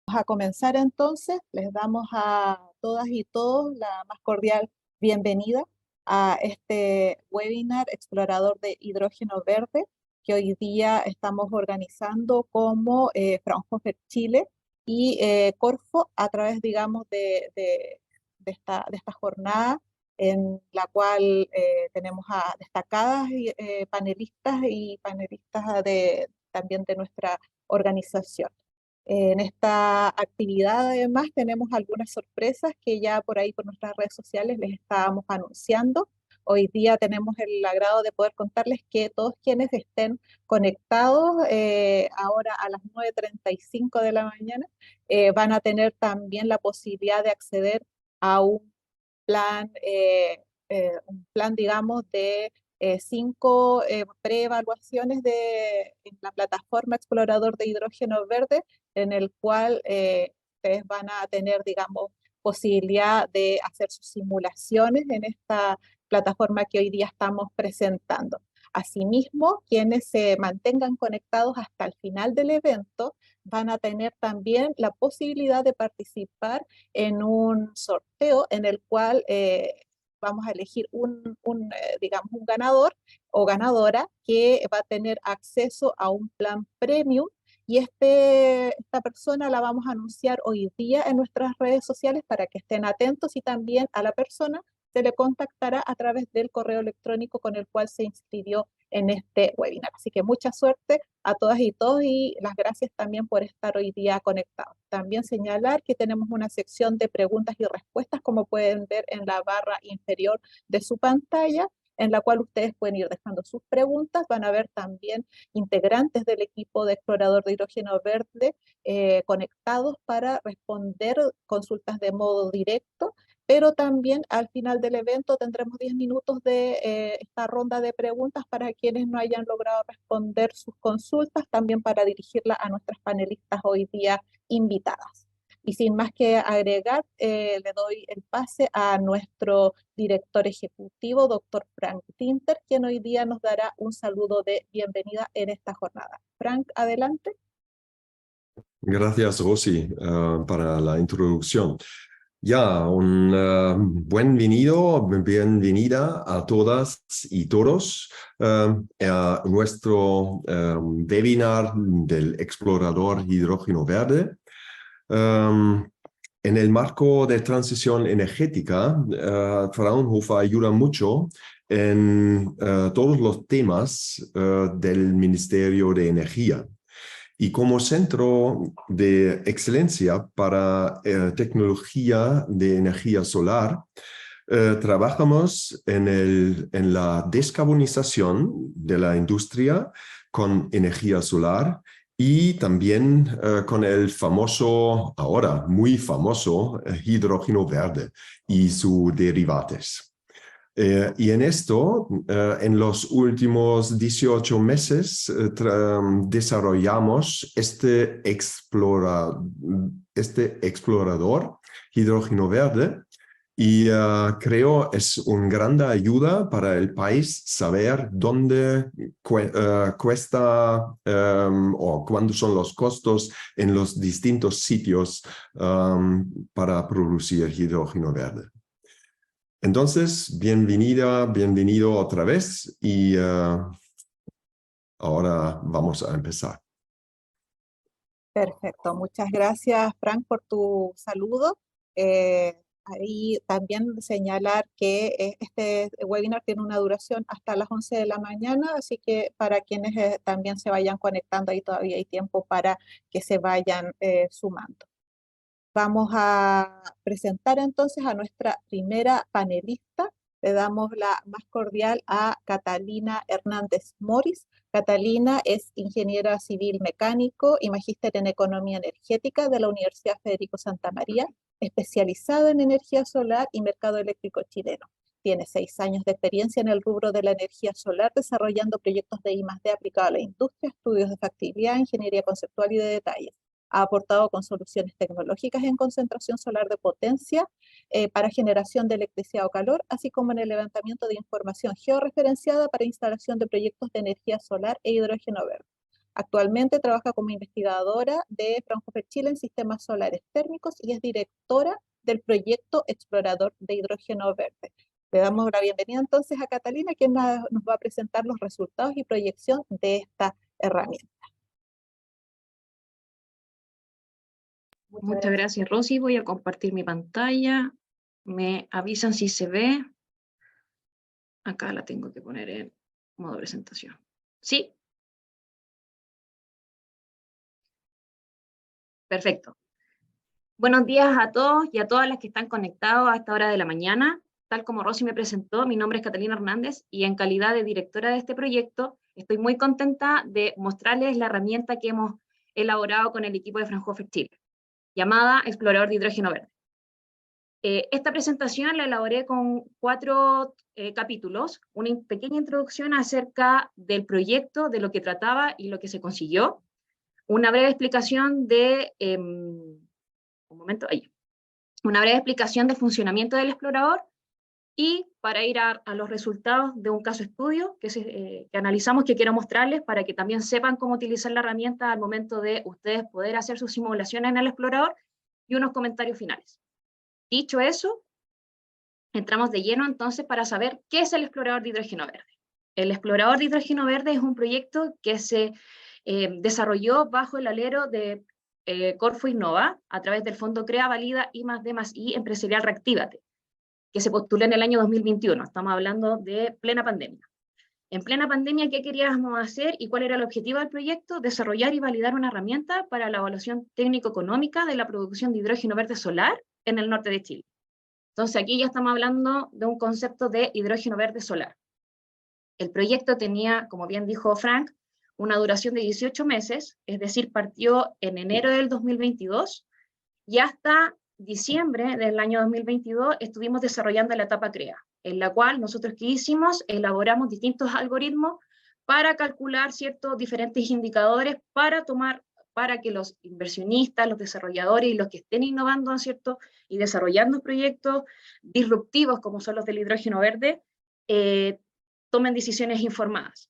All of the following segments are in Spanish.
Vamos a comenzar entonces, les damos a todas y todos la más cordial bienvenida a este webinar Explorador de Hidrógeno Verde que hoy día estamos organizando como Fraunhofer Chile y Corfo a través, digamos, de esta jornada en la cual tenemos a destacadas panelistas y panelistas también de nuestra organización. En esta actividad además tenemos algunas sorpresas que ya por ahí por nuestras redes sociales les estábamos anunciando. Hoy día tenemos el agrado de poder contarles que todos quienes estén conectados ahora a las 9:35 de la mañana van a tener también la posibilidad de acceder a plan, un plan, digamos, de 5 preevaluaciones en la plataforma Explorador de Hidrógeno Verde, en el cual ustedes van a tener, digamos, posibilidad de hacer sus simulaciones en esta plataforma que hoy día estamos presentando. Asimismo, quienes se mantengan conectados hasta el final del evento van a tener también la posibilidad de participar en un sorteo en el cual vamos a elegir digamos, un ganador o ganadora que va a tener acceso a un plan premium y esta persona la vamos a anunciar hoy día en nuestras redes sociales para que estén atentos y también a la persona se le contactará a través del correo electrónico con el cual se inscribió en este webinar. Así que mucha suerte a todas y todos y las gracias también por estar hoy día conectados. También señalar que tenemos una sección de preguntas y respuestas, como pueden ver en la barra inferior de su pantalla, en la cual ustedes pueden ir dejando sus preguntas. Van a ver también integrantes del equipo de Explorador de Hidrógeno Verde conectados para responder consultas de modo directo, pero también al final del evento tendremos 10 minutos de esta ronda de preguntas para quienes no hayan logrado responder sus consultas, también para dirigirla a nuestras panelistas hoy día invitadas. Y sin más que agregar, le doy el pase a nuestro director ejecutivo, doctor Frank Tinter, quien hoy día nos dará un saludo de bienvenida en esta jornada. Frank, adelante. Gracias, Rosy, para la introducción. Ya, un bienvenida a todas y todos a nuestro webinar del Explorador Hidrógeno Verde. En el marco de transición energética, Fraunhofer ayuda mucho en todos los temas del Ministerio de Energía. Y como centro de excelencia para tecnología de energía solar, trabajamos en la descarbonización de la industria con energía solar y también con el famoso, ahora muy famoso, hidrógeno verde y sus derivados. Y en esto, en los últimos 18 meses, desarrollamos este explorador hidrógeno verde y creo es una gran ayuda para el país saber dónde cuesta o cuándo son los costos en los distintos sitios para producir hidrógeno verde. Entonces, bienvenido otra vez y ahora vamos a empezar. Perfecto, muchas gracias Frank por tu saludo. Ahí también señalar que este webinar tiene una duración hasta las 11 de la mañana, así que para quienes también se vayan conectando, ahí todavía hay tiempo para que se vayan sumando. Vamos a presentar entonces a nuestra primera panelista. Le damos la más cordial a Catalina Hernández Moris. Catalina es ingeniera civil mecánico y magíster en economía energética de la Universidad Federico Santa María, especializada en energía solar y mercado eléctrico chileno. Tiene 6 años de experiencia en el rubro de la energía solar, desarrollando proyectos de I+D aplicado a la industria, estudios de factibilidad, ingeniería conceptual y de detalles. Ha aportado con soluciones tecnológicas en concentración solar de potencia para generación de electricidad o calor, así como en el levantamiento de información georreferenciada para instalación de proyectos de energía solar e hidrógeno verde. Actualmente trabaja como investigadora de Fraunhofer Chile en sistemas solares térmicos y es directora del proyecto Explorador de Hidrógeno Verde. Le damos la bienvenida entonces a Catalina, quien nos va a presentar los resultados y proyección de esta herramienta. Muchas gracias, Rosy. Voy a compartir mi pantalla. Me avisan si se ve. Acá la tengo que poner en modo presentación. ¿Sí? Perfecto. Buenos días a todos y a todas las que están conectados a esta hora de la mañana. Tal como Rosy me presentó, mi nombre es Catalina Hernández y en calidad de directora de este proyecto estoy muy contenta de mostrarles la herramienta que hemos elaborado con el equipo de Fraunhofer Chile, llamada Explorador de Hidrógeno Verde. Esta presentación la elaboré con 4 capítulos, una pequeña introducción acerca del proyecto, de lo que trataba y lo que se consiguió, una breve explicación de, una breve explicación del funcionamiento del explorador, y para ir a los resultados de un caso estudio que analizamos, que quiero mostrarles para que también sepan cómo utilizar la herramienta al momento de ustedes poder hacer sus simulaciones en el explorador, y unos comentarios finales. Dicho eso, entramos de lleno entonces para saber qué es el Explorador de Hidrógeno Verde. El Explorador de Hidrógeno Verde es un proyecto que se desarrolló bajo el alero de Corfo Innova a través del fondo CREA Valida I+D+I Empresarial Reactívate, que se postuló en el año 2021. Estamos hablando de plena pandemia. En plena pandemia, ¿qué queríamos hacer y cuál era el objetivo del proyecto? Desarrollar y validar una herramienta para la evaluación técnico-económica de la producción de hidrógeno verde solar en el norte de Chile. Entonces aquí ya estamos hablando de un concepto de hidrógeno verde solar. El proyecto tenía, como bien dijo Frank, una duración de 18 meses, es decir, partió en enero del 2022 y hasta diciembre del año 2022 estuvimos desarrollando la etapa CREA, en la cual nosotros, ¿qué hicimos? Elaboramos distintos algoritmos para calcular ciertos diferentes indicadores para que los inversionistas, los desarrolladores y los que estén innovando, ¿cierto?, y desarrollando proyectos disruptivos como son los del hidrógeno verde, tomen decisiones informadas.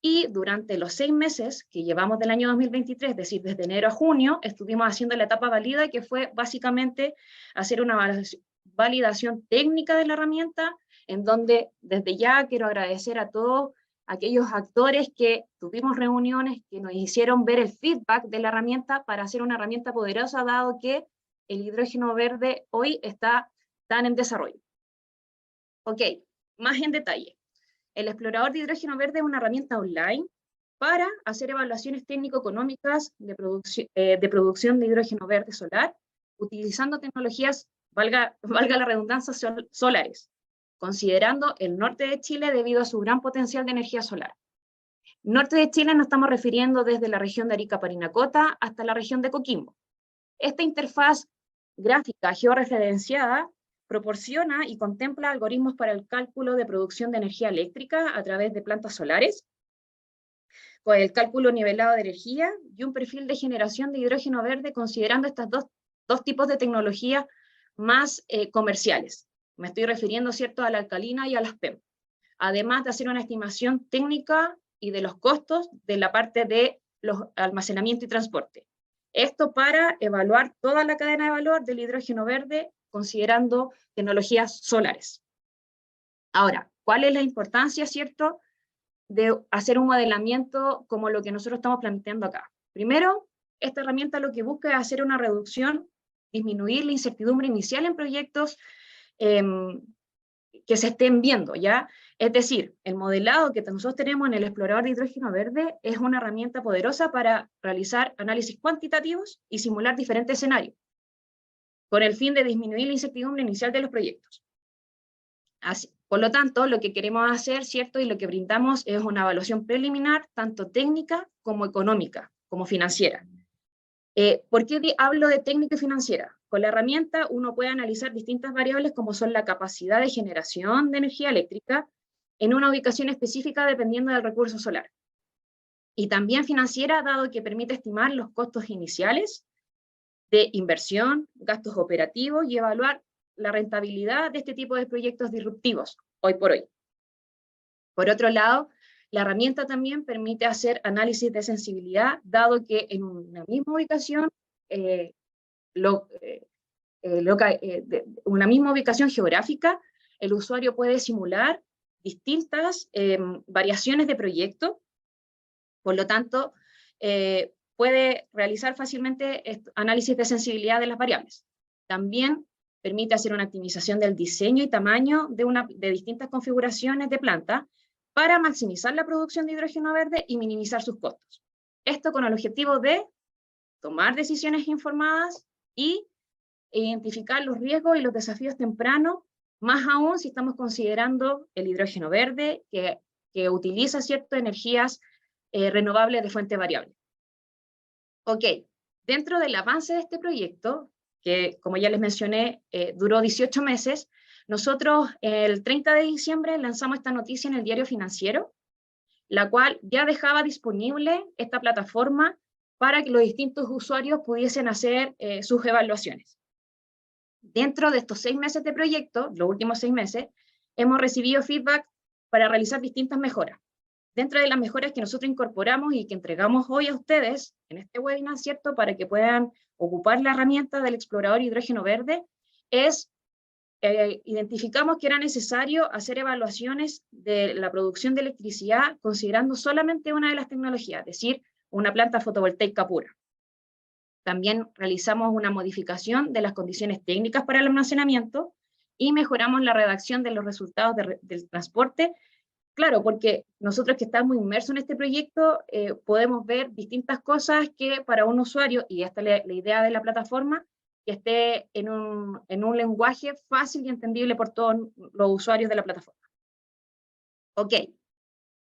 Y durante los 6 meses que llevamos del año 2023, es decir, desde enero a junio, estuvimos haciendo la etapa válida, que fue básicamente hacer una validación técnica de la herramienta, en donde desde ya quiero agradecer a todos aquellos actores que tuvimos reuniones, que nos hicieron ver el feedback de la herramienta para hacer una herramienta poderosa, dado que el hidrógeno verde hoy está tan en desarrollo. Ok, más en detalle. El Explorador de Hidrógeno Verde es una herramienta online para hacer evaluaciones técnico-económicas de producción de hidrógeno verde solar, utilizando tecnologías, valga la redundancia, solares, considerando el norte de Chile debido a su gran potencial de energía solar. Norte de Chile nos estamos refiriendo desde la región de Arica-Parinacota hasta la región de Coquimbo. Esta interfaz gráfica georreferenciada proporciona y contempla algoritmos para el cálculo de producción de energía eléctrica a través de plantas solares, con el cálculo nivelado de energía y un perfil de generación de hidrógeno verde considerando estas dos tipos de tecnología más comerciales. Me estoy refiriendo, ¿cierto?, a la alcalina y a las PEM. Además de hacer una estimación técnica y de los costos de la parte de los almacenamiento y transporte. Esto para evaluar toda la cadena de valor del hidrógeno verde considerando tecnologías solares. Ahora, ¿cuál es la importancia, cierto, de hacer un modelamiento como lo que nosotros estamos planteando acá? Primero, esta herramienta lo que busca es hacer una reducción, disminuir la incertidumbre inicial en proyectos que se estén viendo, ¿ya? Es decir, el modelado que nosotros tenemos en el Explorador de Hidrógeno Verde es una herramienta poderosa para realizar análisis cuantitativos y simular diferentes escenarios, con el fin de disminuir la incertidumbre inicial de los proyectos. Así, por lo tanto, lo que queremos hacer, ¿cierto?, y lo que brindamos es una evaluación preliminar, tanto técnica como económica, como financiera. ¿Por qué hablo de técnica y financiera? Con la herramienta uno puede analizar distintas variables como son la capacidad de generación de energía eléctrica en una ubicación específica dependiendo del recurso solar. Y también financiera, dado que permite estimar los costos iniciales de inversión, gastos operativos y evaluar la rentabilidad de este tipo de proyectos disruptivos, hoy por hoy. Por otro lado, la herramienta también permite hacer análisis de sensibilidad, dado que en una misma ubicación, una misma ubicación geográfica, el usuario puede simular distintas variaciones de proyecto, por lo tanto, puede realizar fácilmente análisis de sensibilidad de las variables. También permite hacer una optimización del diseño y tamaño de distintas configuraciones de planta para maximizar la producción de hidrógeno verde y minimizar sus costos. Esto con el objetivo de tomar decisiones informadas y identificar los riesgos y los desafíos tempranos, más aún si estamos considerando el hidrógeno verde, que utiliza ciertas energías renovables de fuente variable. Ok, dentro del avance de este proyecto, que como ya les mencioné, duró 18 meses, nosotros el 30 de diciembre lanzamos esta noticia en el Diario Financiero, la cual ya dejaba disponible esta plataforma para que los distintos usuarios pudiesen hacer sus evaluaciones. Dentro de estos 6 meses de proyecto, los últimos 6 meses, hemos recibido feedback para realizar distintas mejoras. Dentro de las mejoras que nosotros incorporamos y que entregamos hoy a ustedes en este webinar, ¿cierto?, para que puedan ocupar la herramienta del explorador hidrógeno verde, identificamos que era necesario hacer evaluaciones de la producción de electricidad considerando solamente una de las tecnologías, es decir, una planta fotovoltaica pura. También realizamos una modificación de las condiciones técnicas para el almacenamiento y mejoramos la redacción de los resultados del transporte. Claro, porque nosotros que estamos inmersos en este proyecto podemos ver distintas cosas que para un usuario, y esta es la idea de la plataforma, que esté en un lenguaje fácil y entendible por todos los usuarios de la plataforma. Ok,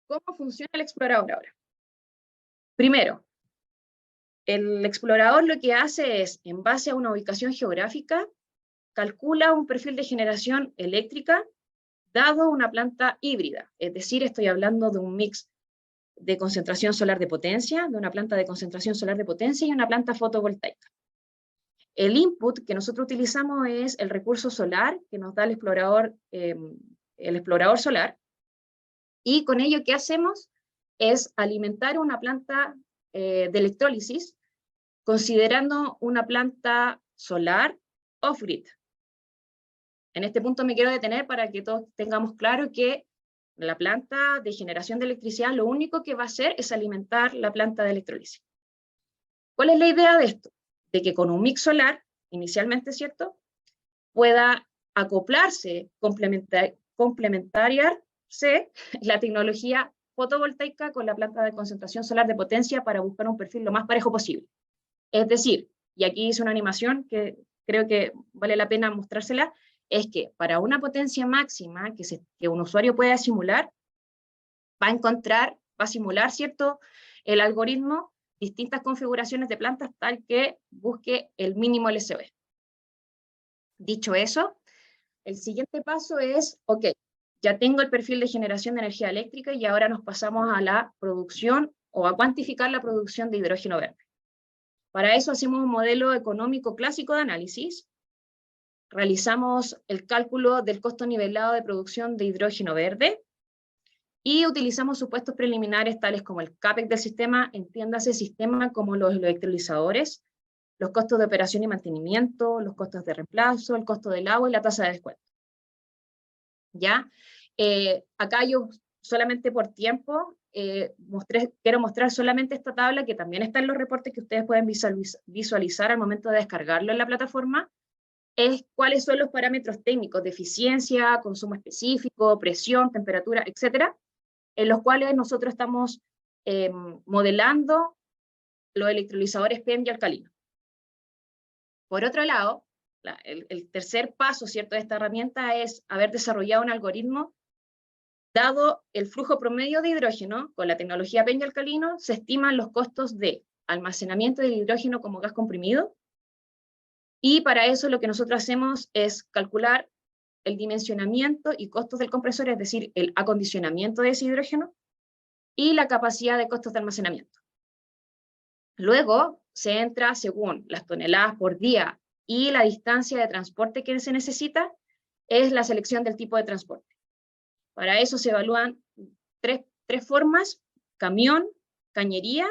¿cómo funciona el explorador ahora? Primero, el explorador lo que hace es, en base a una ubicación geográfica, calcula un perfil de generación eléctrica dado una planta híbrida, es decir, estoy hablando de un mix de concentración solar de potencia, de una planta de concentración solar de potencia y una planta fotovoltaica. El input que nosotros utilizamos es el recurso solar que nos da el explorador solar, y con ello, ¿qué hacemos? Es alimentar una planta de electrólisis, considerando una planta solar off-grid. En este punto me quiero detener para que todos tengamos claro que la planta de generación de electricidad lo único que va a hacer es alimentar la planta de electrólisis. ¿Cuál es la idea de esto? De que con un mix solar, inicialmente, ¿cierto?, pueda acoplarse, complementariarse la tecnología fotovoltaica con la planta de concentración solar de potencia para buscar un perfil lo más parejo posible. Es decir, y aquí hice una animación que creo que vale la pena mostrársela, es que para una potencia máxima que un usuario pueda simular, va a simular, ¿cierto?, el algoritmo, distintas configuraciones de plantas tal que busque el mínimo LCOE. Dicho eso, el siguiente paso es, ok, ya tengo el perfil de generación de energía eléctrica y ahora nos pasamos a la producción o a cuantificar la producción de hidrógeno verde. Para eso hacemos un modelo económico clásico de análisis, realizamos el cálculo del costo nivelado de producción de hidrógeno verde y utilizamos supuestos preliminares tales como el CAPEX del sistema, entiéndase sistema como los electrolizadores, los costos de operación y mantenimiento, los costos de reemplazo, el costo del agua y la tasa de descuento. ¿Ya? Acá yo solamente por tiempo quiero mostrar solamente esta tabla que también está en los reportes que ustedes pueden visualizar al momento de descargarlo en la plataforma, es cuáles son los parámetros técnicos de eficiencia, consumo específico, presión, temperatura, etcétera, en los cuales nosotros estamos modelando los electrolizadores PEM y alcalinos. Por otro lado, el tercer paso, ¿cierto?, de esta herramienta es haber desarrollado un algoritmo. Dado el flujo promedio de hidrógeno, con la tecnología PEM y alcalino, se estiman los costos de almacenamiento del hidrógeno como gas comprimido, y para eso lo que nosotros hacemos es calcular el dimensionamiento y costos del compresor, es decir, el acondicionamiento de ese hidrógeno, y la capacidad de costos de almacenamiento. Luego se entra según las toneladas por día y la distancia de transporte que se necesita, es la selección del tipo de transporte. Para eso se evalúan tres 3 formas: camión, cañería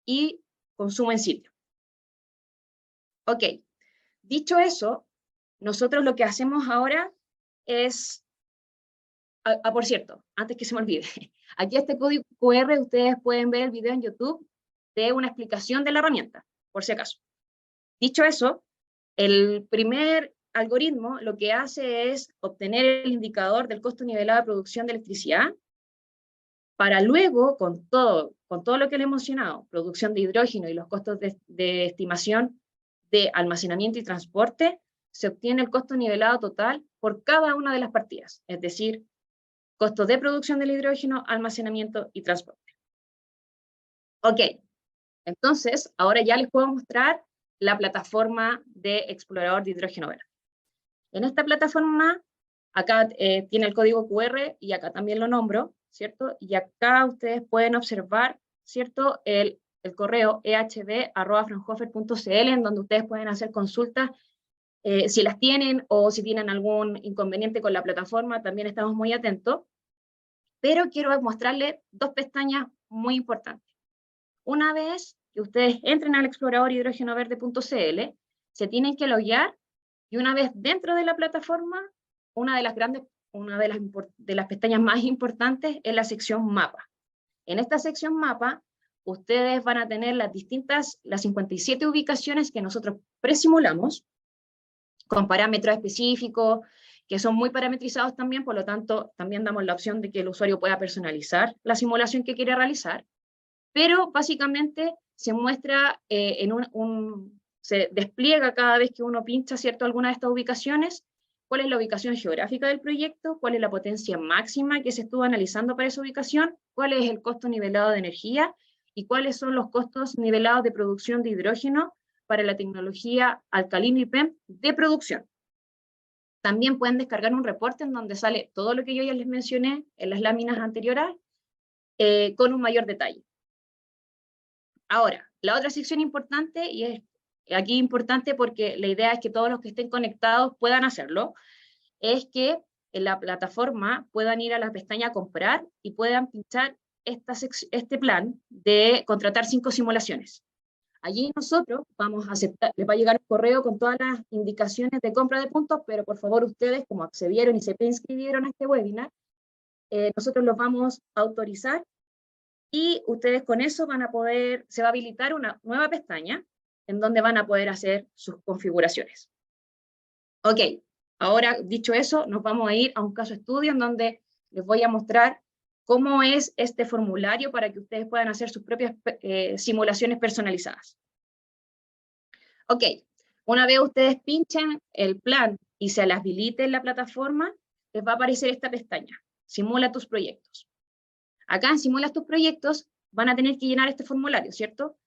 y consumo en sitio. Ok, dicho eso, nosotros lo que hacemos ahora es, por cierto, antes que se me olvide, aquí este código QR ustedes pueden ver el video en YouTube de una explicación de la herramienta, por si acaso. Dicho eso, el primer algoritmo lo que hace es obtener el indicador del costo nivelado de producción de electricidad, para luego, con todo lo que le he mencionado, producción de hidrógeno y los costos de estimación de almacenamiento y transporte, se obtiene el costo nivelado total por cada una de las partidas, es decir, costos de producción del hidrógeno, almacenamiento y transporte. Ok, entonces, ahora ya les puedo mostrar la plataforma de explorador de hidrógeno verde. En esta plataforma, acá tiene el código QR y acá también lo nombro, ¿cierto? Y acá ustedes pueden observar, ¿cierto? El correo ehb@fraunhofer.cl, en donde ustedes pueden hacer consultas si las tienen o si tienen algún inconveniente con la plataforma, también estamos muy atentos. Pero quiero mostrarles 2 pestañas muy importantes. Una vez que ustedes entren al explorador hidrogenoverde.cl, se tienen que loguear, y una vez dentro de la plataforma, una de las pestañas más importantes es la sección mapa. En esta sección mapa, ustedes van a tener las 57 ubicaciones que nosotros presimulamos, con parámetros específicos, que son muy parametrizados también, por lo tanto, también damos la opción de que el usuario pueda personalizar la simulación que quiere realizar, pero básicamente se muestra se despliega cada vez que uno pincha, ¿cierto?, alguna de estas ubicaciones, cuál es la ubicación geográfica del proyecto, cuál es la potencia máxima que se estuvo analizando para esa ubicación, cuál es el costo nivelado de energía, y cuáles son los costos nivelados de producción de hidrógeno para la tecnología alcalino y PEM de producción. También pueden descargar un reporte en donde sale todo lo que yo ya les mencioné en las láminas anteriores, con un mayor detalle. Ahora, la otra sección importante, y es aquí importante porque la idea es que todos los que estén conectados puedan hacerlo, es que en la plataforma puedan ir a la pestaña comprar y puedan pinchar este plan de contratar 5 simulaciones. Allí nosotros vamos a aceptar, les va a llegar un correo con todas las indicaciones de compra de puntos, pero por favor ustedes, como accedieron y se inscribieron a este webinar, nosotros los vamos a autorizar, y ustedes con eso van a poder, se va a habilitar una nueva pestaña en donde van a poder hacer sus configuraciones. Ok, ahora dicho eso, nos vamos a ir a un caso estudio en donde les voy a mostrar cómo es este formulario para que ustedes puedan hacer sus propias simulaciones personalizadas. Ok, una vez ustedes pinchen el plan y se les habilite en la plataforma, les va a aparecer esta pestaña, Simula tus proyectos. Acá en Simulas tus proyectos van a tener que llenar este formulario, ¿cierto?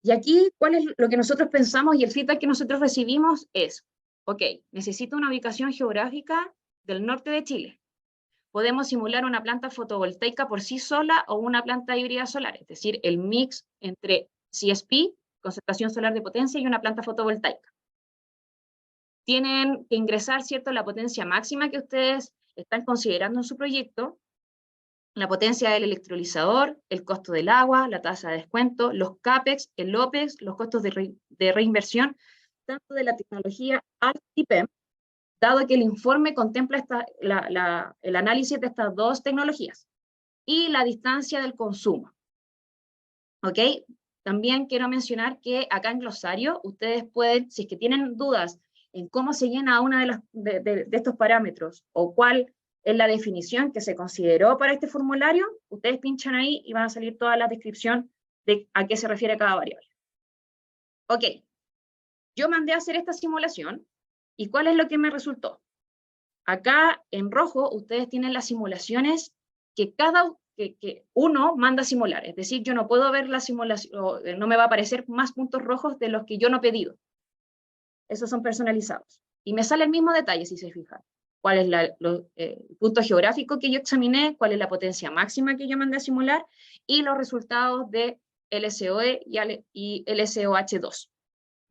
Y aquí, ¿cuál es lo que nosotros pensamos y el feedback que nosotros recibimos? Es, ok, necesito una ubicación geográfica del norte de Chile. Podemos simular una planta fotovoltaica por sí sola o una planta híbrida solar, es decir, el mix entre CSP, concentración solar de potencia, y una planta fotovoltaica. Tienen que ingresar, ¿cierto?, la potencia máxima que ustedes están considerando en su proyecto, la potencia del electrolizador, el costo del agua, la tasa de descuento, los CAPEX, el OPEX, los costos de reinversión, tanto de la tecnología ALT y PEM, dado que el informe contempla el análisis de estas 2 tecnologías, y la distancia del consumo. ¿Ok? También quiero mencionar que acá en Glosario, ustedes pueden, si es que tienen dudas en cómo se llena una de estos parámetros, o cuál es la definición que se consideró para este formulario, ustedes pinchan ahí y van a salir toda la descripción de a qué se refiere cada variable. Ok, yo mandé a hacer esta simulación, ¿y cuál es lo que me resultó? Acá en rojo ustedes tienen las simulaciones que que uno manda a simular, es decir, yo no puedo ver la simulación, no me va a aparecer más puntos rojos de los que yo no he pedido. Esos son personalizados. Y me sale el mismo detalle, si se fijan. Cuál es el punto geográfico que yo examiné, cuál es la potencia máxima que yo mandé a simular, y los resultados de LSOE y LSOH2,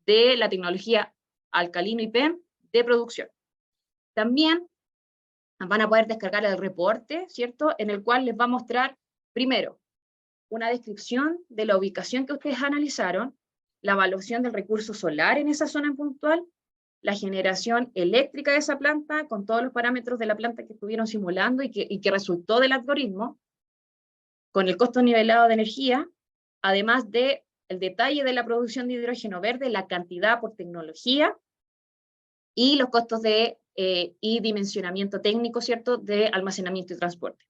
de la tecnología alcalino y PEM de producción. También van a poder descargar el reporte, ¿cierto?, en el cual les va a mostrar Primero, una descripción de la ubicación que ustedes analizaron, la evaluación del recurso solar en esa zona puntual, la generación eléctrica de esa planta con todos los parámetros de la planta que estuvieron simulando y que resultó del algoritmo, con el costo nivelado de energía, además de el detalle de la producción de hidrógeno verde, la cantidad por tecnología y los costos y dimensionamiento técnico, ¿cierto?, de almacenamiento y transporte.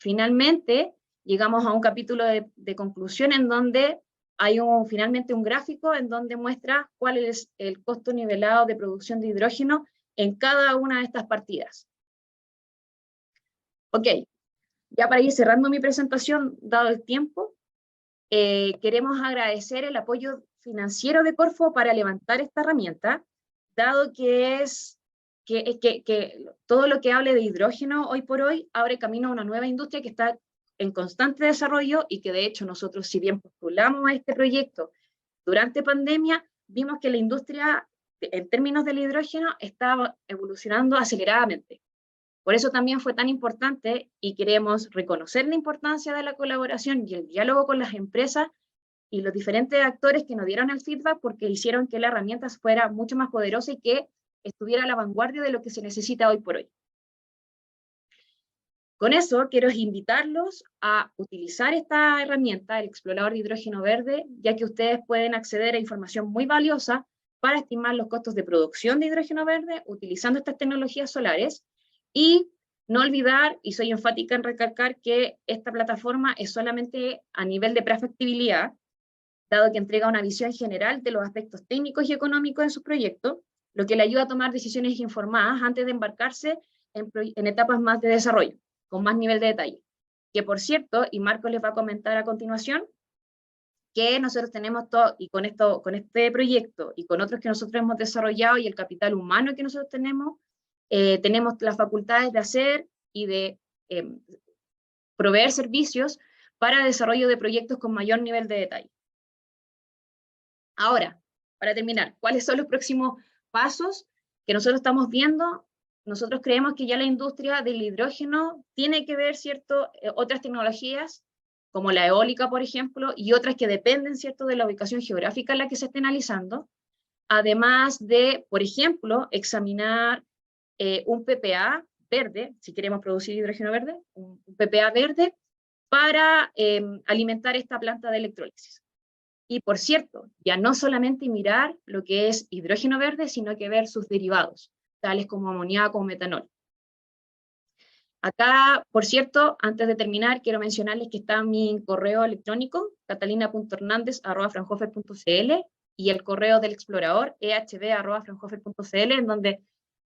Finalmente, llegamos a un capítulo de conclusión en donde hay finalmente un gráfico en donde muestra cuál es el costo nivelado de producción de hidrógeno en cada una de estas partidas. Ok, ya para ir cerrando mi presentación, dado el tiempo, queremos agradecer el apoyo financiero de Corfo para levantar esta herramienta, dado que todo lo que hable de hidrógeno hoy por hoy abre camino a una nueva industria que está en constante desarrollo y que de hecho nosotros, si bien postulamos a este proyecto durante pandemia, vimos que la industria en términos del hidrógeno estaba evolucionando aceleradamente. Por eso también fue tan importante y queremos reconocer la importancia de la colaboración y el diálogo con las empresas y los diferentes actores que nos dieron el feedback porque hicieron que la herramienta fuera mucho más poderosa y que estuviera a la vanguardia de lo que se necesita hoy por hoy. Con eso quiero invitarlos a utilizar esta herramienta, el explorador de hidrógeno verde, ya que ustedes pueden acceder a información muy valiosa para estimar los costos de producción de hidrógeno verde utilizando estas tecnologías solares. Y no olvidar, y soy enfática en recalcar, que esta plataforma es solamente a nivel de prefactibilidad, dado que entrega una visión general de los aspectos técnicos y económicos en su proyecto, lo que le ayuda a tomar decisiones informadas antes de embarcarse en etapas más de desarrollo, con más nivel de detalle. Que por cierto, y Marco les va a comentar a continuación, que nosotros tenemos todo, y con este proyecto y con otros que nosotros hemos desarrollado y el capital humano que nosotros tenemos las facultades de hacer y de proveer servicios para desarrollo de proyectos con mayor nivel de detalle. Ahora, para terminar, ¿cuáles son los próximos pasos que nosotros estamos viendo? Nosotros creemos que ya la industria del hidrógeno tiene que ver, ¿cierto?, otras tecnologías, como la eólica, por ejemplo, y otras que dependen, ¿cierto?, de la ubicación geográfica en la que se esté analizando, además de, por ejemplo, examinar un PPA verde, si queremos producir hidrógeno verde, un PPA verde para alimentar esta planta de electrólisis. Y por cierto, ya no solamente mirar lo que es hidrógeno verde, sino que ver sus derivados, tales como amoníaco o metanol. Acá, por cierto, antes de terminar, quiero mencionarles que está mi correo electrónico, catalina.hernandez@fraunhofer.cl, y el correo del explorador, ehb@fraunhofer.cl, en donde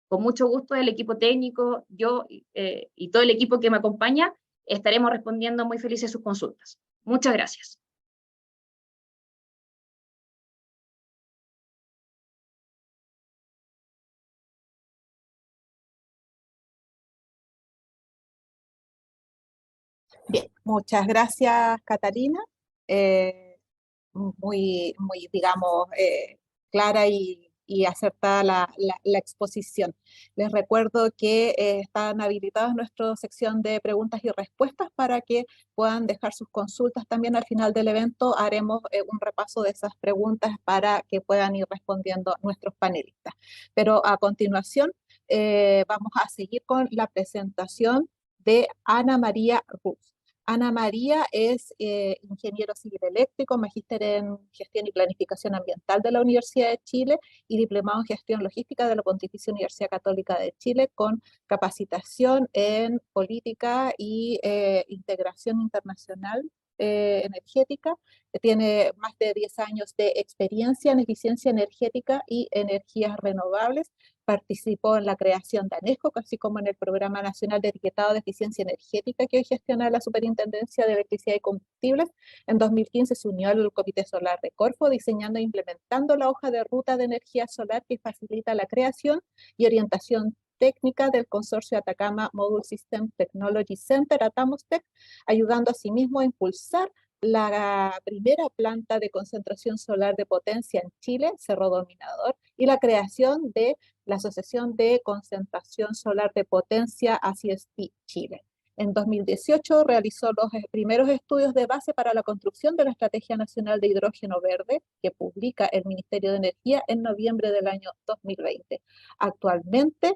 con mucho gusto el equipo técnico, yo y todo el equipo que me acompaña, estaremos respondiendo muy felices sus consultas. Muchas gracias. Bien, muchas gracias, Catalina. Muy, digamos, clara y acertada la exposición. Les recuerdo que están habilitadas nuestra sección de preguntas y respuestas para que puedan dejar sus consultas. También al final del evento haremos un repaso de esas preguntas para que puedan ir respondiendo nuestros panelistas. Pero a continuación vamos a seguir con la presentación de Ana María Ruz. Ana María es ingeniero civil eléctrico, magíster en gestión y planificación ambiental de la Universidad de Chile y diplomado en gestión logística de la Pontificia Universidad Católica de Chile con capacitación en política y integración internacional energética. Tiene más de 10 años de experiencia en eficiencia energética y energías renovables. Participó en la creación de ANESCO, así como en el Programa Nacional de Etiquetado de Eficiencia Energética que hoy gestiona la Superintendencia de Electricidad y Combustibles. En 2015 se unió al Comité Solar de Corfo, diseñando e implementando la hoja de ruta de energía solar que facilita la creación y orientación técnica del consorcio Atacama Module System Technology Center, ATAMOSTEC, ayudando asimismo a impulsar la primera planta de concentración solar de potencia en Chile, Cerro Dominador, y la creación de la Asociación de Concentración Solar de Potencia, ACSP Chile. En 2018 realizó los primeros estudios de base para la construcción de la Estrategia Nacional de Hidrógeno Verde, que publica el Ministerio de Energía en noviembre del año 2020. Actualmente,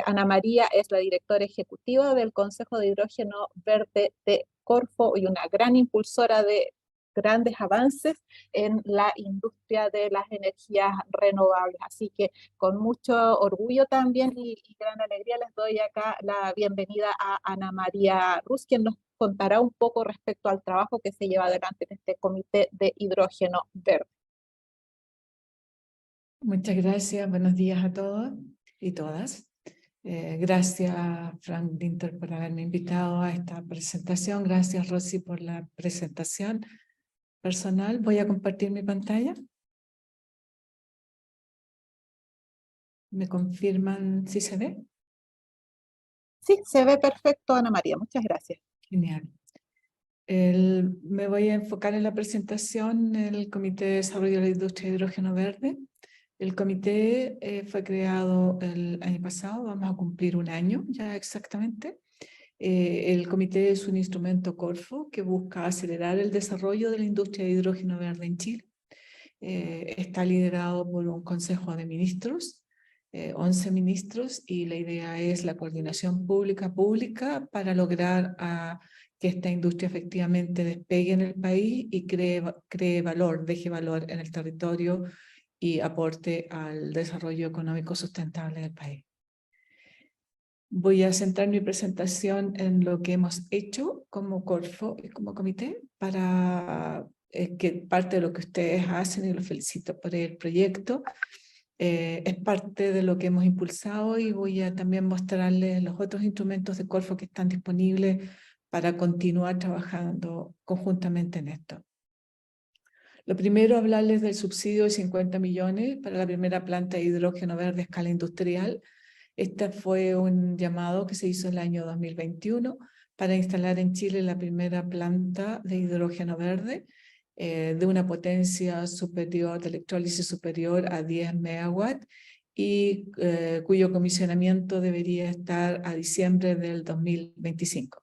Ana María es la directora ejecutiva del Consejo de Hidrógeno Verde de Corfo y una gran impulsora de grandes avances en la industria de las energías renovables. Así que con mucho orgullo también y gran alegría les doy acá la bienvenida a Ana María Ruz, quien nos contará un poco respecto al trabajo que se lleva adelante en este Comité de Hidrógeno Verde. Muchas gracias, buenos días a todos y todas. Gracias, Frank Dinter, por haberme invitado a esta presentación. Gracias, Rosy, por la presentación personal. Voy a compartir mi pantalla. ¿Me confirman si se ve? Sí, se ve perfecto, Ana María. Muchas gracias. Genial. Me voy a enfocar en la presentación el Comité de Desarrollo de la Industria de Hidrógeno Verde. El comité fue creado el año pasado, vamos a cumplir un año ya exactamente. El comité es un instrumento Corfo que busca acelerar el desarrollo de la industria de hidrógeno verde en Chile. Está liderado por un consejo de ministros, 11 ministros, y la idea es la coordinación pública para lograr que esta industria efectivamente despegue en el país y cree valor, deje valor en el territorio y aporte al desarrollo económico sustentable del país. Voy a centrar mi presentación en lo que hemos hecho como Corfo y como comité para que parte de lo que ustedes hacen, y los felicito por el proyecto, es parte de lo que hemos impulsado, y voy a también mostrarles los otros instrumentos de Corfo que están disponibles para continuar trabajando conjuntamente en esto. Lo primero, hablarles del subsidio de 50 millones para la primera planta de hidrógeno verde a escala industrial. Este fue un llamado que se hizo en el año 2021 para instalar en Chile la primera planta de hidrógeno verde de una potencia superior, de electrólisis superior a 10 megawatts y cuyo comisionamiento debería estar a diciembre del 2025.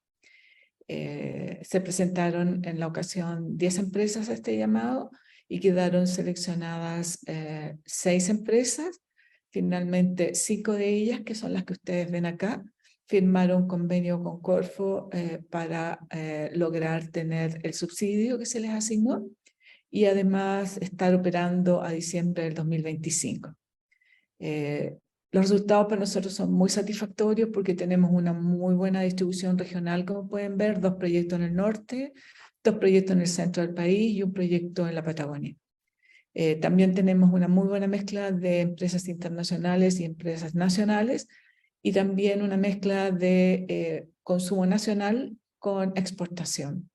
Se presentaron en la ocasión 10 empresas a este llamado y quedaron seleccionadas 6 empresas. Finalmente, 5 de ellas, que son las que ustedes ven acá, firmaron convenio con Corfo para lograr tener el subsidio que se les asignó y además estar operando a diciembre del 2025. Los resultados para nosotros son muy satisfactorios porque tenemos una muy buena distribución regional, como pueden ver, 2 proyectos en el norte, 2 proyectos en el centro del país y un proyecto en la Patagonia. También tenemos una muy buena mezcla de empresas internacionales y empresas nacionales, y también una mezcla de consumo nacional con exportación.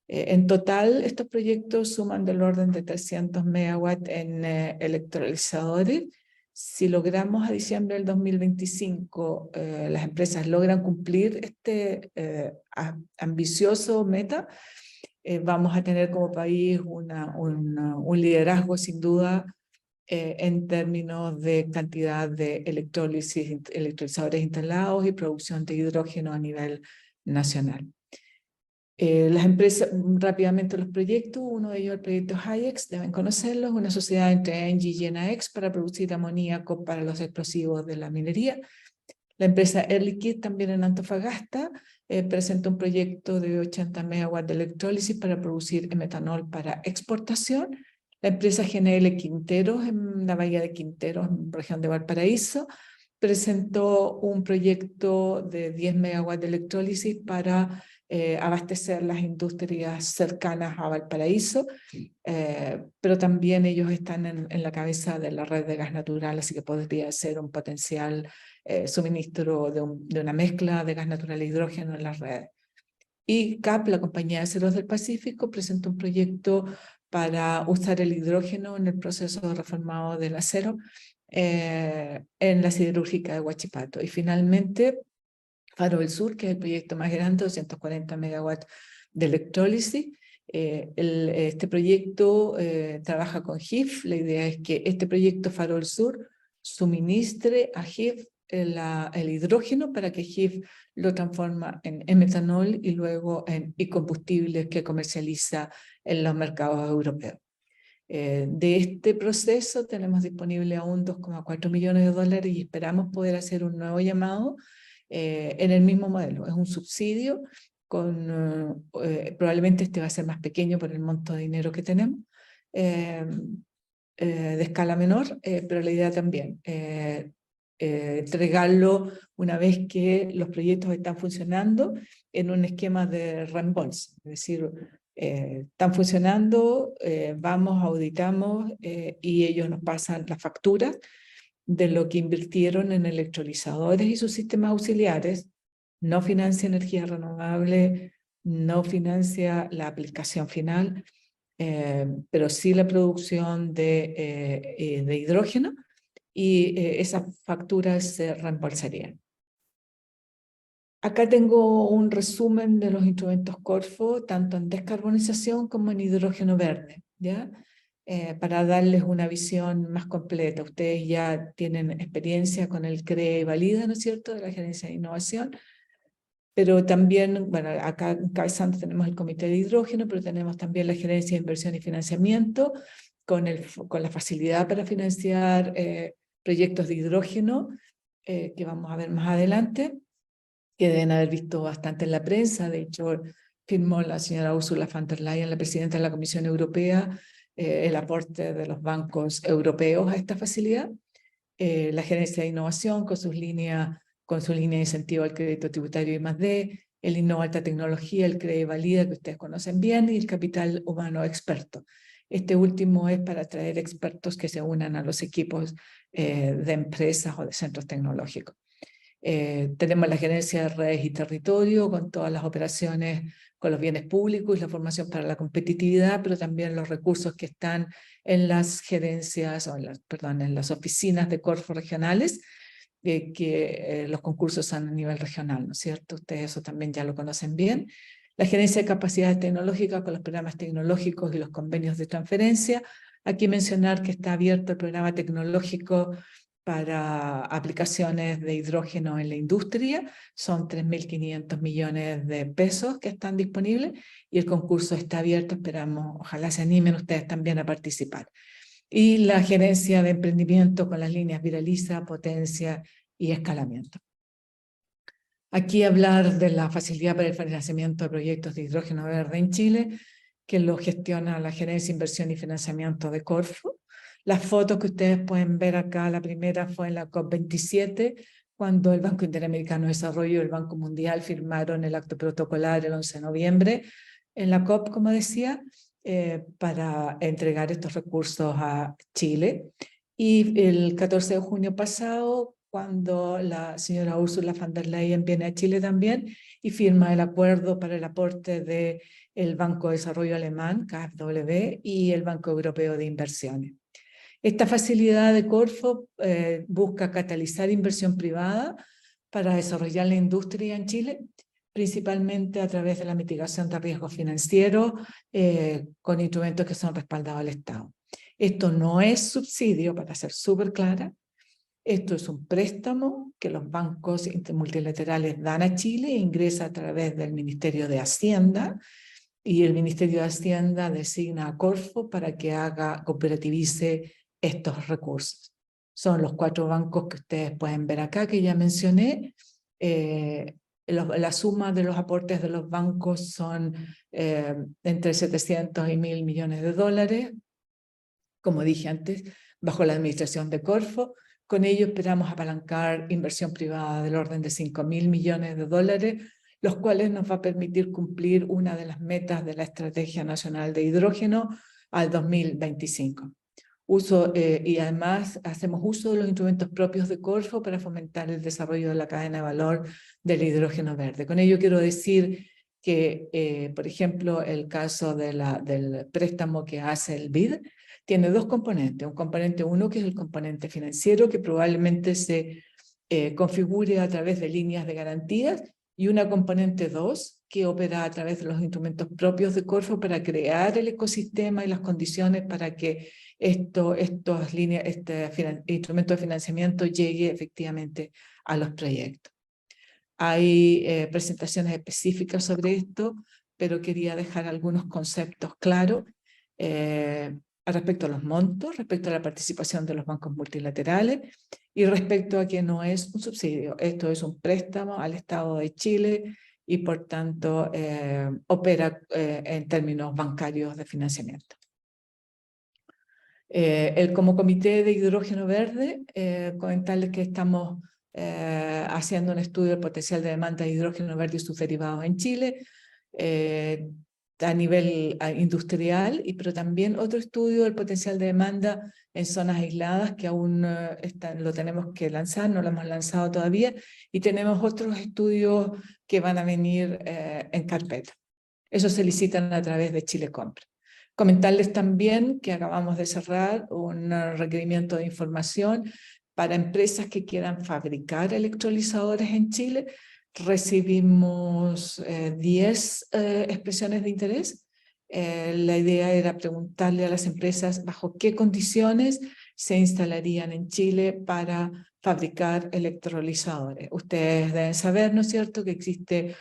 En total, estos proyectos suman del orden de 300 megawatts en electrolizadores. Si logramos a diciembre del 2025, las empresas logran cumplir este ambicioso meta, vamos a tener como país un liderazgo sin duda en términos de cantidad de electrolizadores instalados y producción de hidrógeno a nivel nacional. Las empresas, rápidamente los proyectos, uno de ellos el proyecto HYEX, deben conocerlo, es una sociedad entre ENGIE y ENAEX para producir amoníaco para los explosivos de la minería. La empresa Air Liquide, también en Antofagasta, presenta un proyecto de 80 megawatts de electrólisis para producir metanol para exportación. La empresa GNL Quinteros, en la bahía de Quinteros, en la región de Valparaíso, presentó un proyecto de 10 megawatts de electrólisis para abastecer las industrias cercanas a Valparaíso, pero también ellos están en la cabeza de la red de gas natural, así que podría ser un potencial suministro de una mezcla de gas natural e hidrógeno en las redes. Y CAP, la compañía de aceros del Pacífico, presentó un proyecto para usar el hidrógeno en el proceso reformado del acero en la siderúrgica de Huachipato. Y finalmente, Faro del Sur, que es el proyecto más grande, 240 megawatts de electrólisis. Este proyecto trabaja con GIF. La idea es que este proyecto Faro del Sur suministre a GIF el hidrógeno para que GIF lo transforma en metanol y luego en combustibles que comercializa en los mercados europeos. De este proceso tenemos disponible aún 2,4 millones de dólares y esperamos poder hacer un nuevo llamado en el mismo modelo. Es un subsidio, probablemente este va a ser más pequeño por el monto de dinero que tenemos, de escala menor, pero la idea también, entregarlo una vez que los proyectos están funcionando en un esquema de reembolso, es decir, están funcionando, vamos, auditamos y ellos nos pasan las facturas de lo que invirtieron en electrolizadores y sus sistemas auxiliares. No financia energía renovable, no financia la aplicación final, pero sí la producción de hidrógeno y esas facturas se reembolsarían. Acá tengo un resumen de los instrumentos Corfo, tanto en descarbonización como en hidrógeno verde, ¿ya? Para darles una visión más completa. Ustedes ya tienen experiencia con el CREA y Valida, ¿no es cierto?, de la Gerencia de Innovación, pero también, bueno, acá encabezando tenemos el Comité de Hidrógeno, pero tenemos también la Gerencia de Inversión y Financiamiento, con la facilidad para financiar proyectos de hidrógeno, que vamos a ver más adelante, que deben haber visto bastante en la prensa. De hecho, firmó la señora Ursula von der Leyen, la presidenta de la Comisión Europea, el aporte de los bancos europeos a esta facilidad. La Gerencia de Innovación con su línea de incentivo al crédito tributario I+D, el Innova Alta Tecnología, el CREA y Valida, que ustedes conocen bien, y el Capital Humano Experto. Este último es para atraer expertos que se unan a los equipos de empresas o de centros tecnológicos. Tenemos la Gerencia de Redes y Territorio con todas las operaciones con los bienes públicos y la formación para la competitividad, pero también los recursos que están en las gerencias, en las oficinas de Corfo regionales, que los concursos son a nivel regional, ¿no es cierto? Ustedes eso también ya lo conocen bien. La Gerencia de Capacidades Tecnológicas con los programas tecnológicos y los convenios de transferencia. Aquí mencionar que está abierto el programa tecnológico para aplicaciones de hidrógeno en la industria. Son 3.500 millones de pesos que están disponibles y el concurso está abierto. Esperamos, ojalá se animen ustedes también a participar. Y la Gerencia de Emprendimiento con las líneas Viraliza, Potencia y Escalamiento. Aquí hablar de la facilidad para el financiamiento de proyectos de hidrógeno verde en Chile, que lo gestiona la Gerencia de Inversión y Financiamiento de Corfo. Las fotos que ustedes pueden ver acá, la primera fue en la COP27, cuando el Banco Interamericano de Desarrollo y el Banco Mundial firmaron el acto protocolar el 11 de noviembre en la COP, como decía, para entregar estos recursos a Chile. Y el 14 de junio pasado, cuando la señora Ursula von der Leyen viene a Chile también y firma el acuerdo para el aporte del Banco de Desarrollo Alemán, KfW, y el Banco Europeo de Inversiones. Esta facilidad de Corfo busca catalizar inversión privada para desarrollar la industria en Chile, principalmente a través de la mitigación de riesgos financieros con instrumentos que son respaldados al Estado. Esto no es subsidio, para ser súper clara. Esto es un préstamo que los bancos multilaterales dan a Chile e ingresa a través del Ministerio de Hacienda, y el Ministerio de Hacienda designa a Corfo para que cooperativice estos recursos. Son los 4 bancos que ustedes pueden ver acá, que ya mencioné. La suma de los aportes de los bancos son entre 700 y 1.000 millones de dólares, como dije antes, bajo la administración de Corfo. Con ello esperamos apalancar inversión privada del orden de 5.000 millones de dólares, los cuales nos va a permitir cumplir una de las metas de la Estrategia Nacional de Hidrógeno al 2025. Y además hacemos uso de los instrumentos propios de Corfo para fomentar el desarrollo de la cadena de valor del hidrógeno verde. Con ello quiero decir que, por ejemplo, el caso del préstamo que hace el BID tiene 2 componentes. Un componente 1 que es el componente financiero, que probablemente se configure a través de líneas de garantías, y una componente 2 que opera a través de los instrumentos propios de Corfo para crear el ecosistema y las condiciones para que estos instrumentos de financiamiento llegue efectivamente a los proyectos. Hay presentaciones específicas sobre esto, pero quería dejar algunos conceptos claros respecto a los montos, respecto a la participación de los bancos multilaterales y respecto a que no es un subsidio. Esto es un préstamo al Estado de Chile y por tanto opera en términos bancarios de financiamiento. Como Comité de Hidrógeno Verde, comentarles que estamos haciendo un estudio del potencial de demanda de hidrógeno verde y sus derivados en Chile, a nivel industrial, pero también otro estudio del potencial de demanda en zonas aisladas que aún lo tenemos que lanzar, no lo hemos lanzado todavía, y tenemos otros estudios que van a venir en carpeta. Eso se licitan a través de Chile Compra. Comentarles también que acabamos de cerrar un requerimiento de información para empresas que quieran fabricar electrolizadores en Chile. Recibimos 10 expresiones de interés. La idea era preguntarle a las empresas bajo qué condiciones se instalarían en Chile para fabricar electrolizadores. Ustedes deben saber, ¿no es cierto?, que existe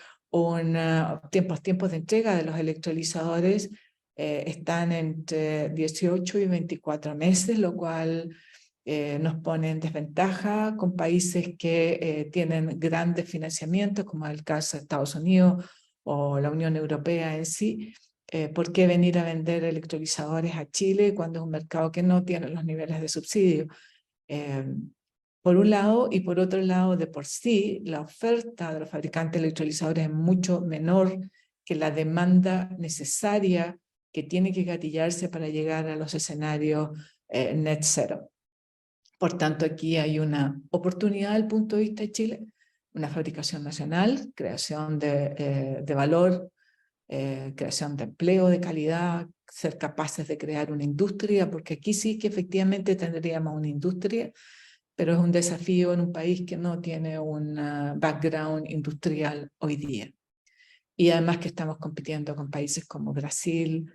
tiempos de entrega de los electrolizadores. Están entre 18 y 24 meses, lo cual nos pone en desventaja con países que tienen grandes financiamientos, como es el caso de Estados Unidos o la Unión Europea en sí. ¿Por qué venir a vender electrolizadores a Chile cuando es un mercado que no tiene los niveles de subsidio? Por un lado, y por otro lado, de por sí, la oferta de los fabricantes de electrolizadores es mucho menor que la demanda necesaria que tiene que gatillarse para llegar a los escenarios net zero. Por tanto, aquí hay una oportunidad desde el punto de vista de Chile, una fabricación nacional, creación de valor, creación de empleo de calidad, ser capaces de crear una industria, porque aquí sí que efectivamente tendríamos una industria, pero es un desafío en un país que no tiene un background industrial hoy día. Y además que estamos compitiendo con países como Brasil,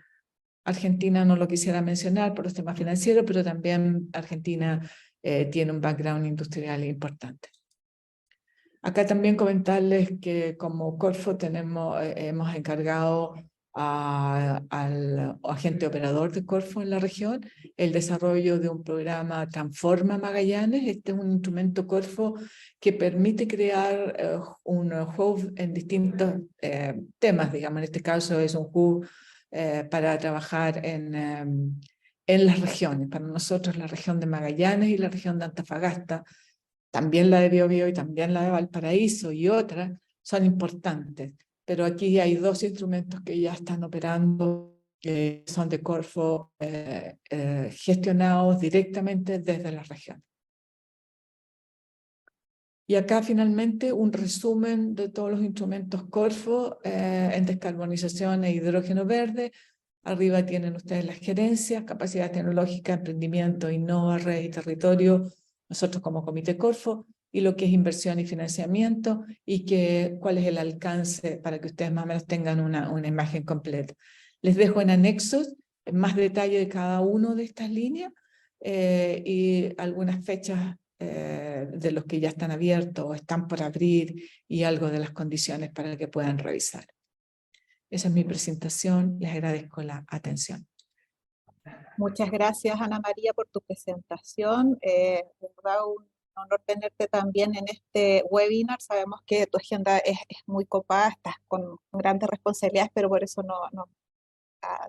Argentina no lo quisiera mencionar por los temas financieros, pero también Argentina tiene un background industrial importante. Acá también comentarles que como Corfo hemos encargado al agente operador de Corfo en la región el desarrollo de un programa Transforma Magallanes. Este es un instrumento Corfo que permite crear un hub en distintos temas, digamos. En este caso es un hub para trabajar en las regiones. Para nosotros la región de Magallanes y la región de Antofagasta, también la de Biobío y también la de Valparaíso y otras, son importantes. Pero aquí hay 2 instrumentos que ya están operando, que son de Corfo, gestionados directamente desde la región. Y acá finalmente un resumen de todos los instrumentos Corfo en descarbonización e hidrógeno verde. Arriba tienen ustedes las gerencias, capacidad tecnológica, emprendimiento, innova, red y territorio, nosotros como Comité Corfo, y lo que es inversión y financiamiento, y cuál es el alcance para que ustedes más o menos tengan una imagen completa. Les dejo en anexos más detalle de cada una de estas líneas y algunas fechas de los que ya están abiertos o están por abrir y algo de las condiciones para que puedan revisar. Esa es mi presentación. Les agradezco la atención. Muchas gracias, Ana María, por tu presentación. De verdad, un honor tenerte también en este webinar. Sabemos que tu agenda es muy copada, estás con grandes responsabilidades, pero por eso nos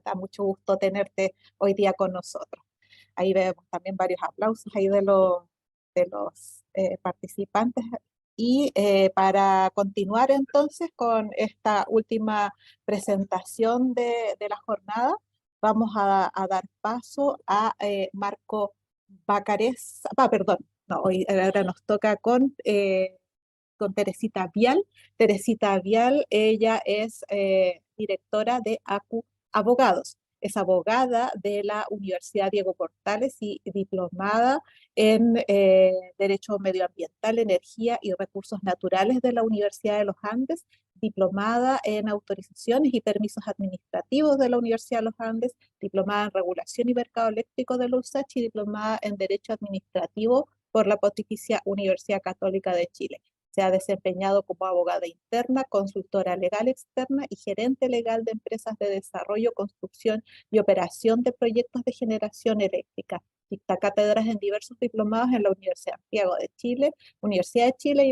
da mucho gusto tenerte hoy día con nosotros. Ahí vemos también varios aplausos ahí de los participantes. Y para continuar entonces con esta última presentación de la jornada, vamos a dar paso a Marco Bacares, ahora nos toca con Teresita Vial. Teresita Vial, ella es directora de ACU Abogados. Es abogada de la Universidad Diego Portales y diplomada en Derecho Medioambiental, Energía y Recursos Naturales de la Universidad de los Andes diplomada en autorizaciones y permisos administrativos de la Universidad de los Andes, diplomada en regulación y mercado eléctrico de la USACH y diplomada en Derecho Administrativo por la Pontificia Universidad Católica de Chile. Se ha desempeñado como abogada interna, consultora legal externa y gerente legal de empresas de desarrollo, construcción y operación de proyectos de generación eléctrica. Dicta cátedras en diversos diplomados en la Universidad de Santiago de Chile, Universidad de Chile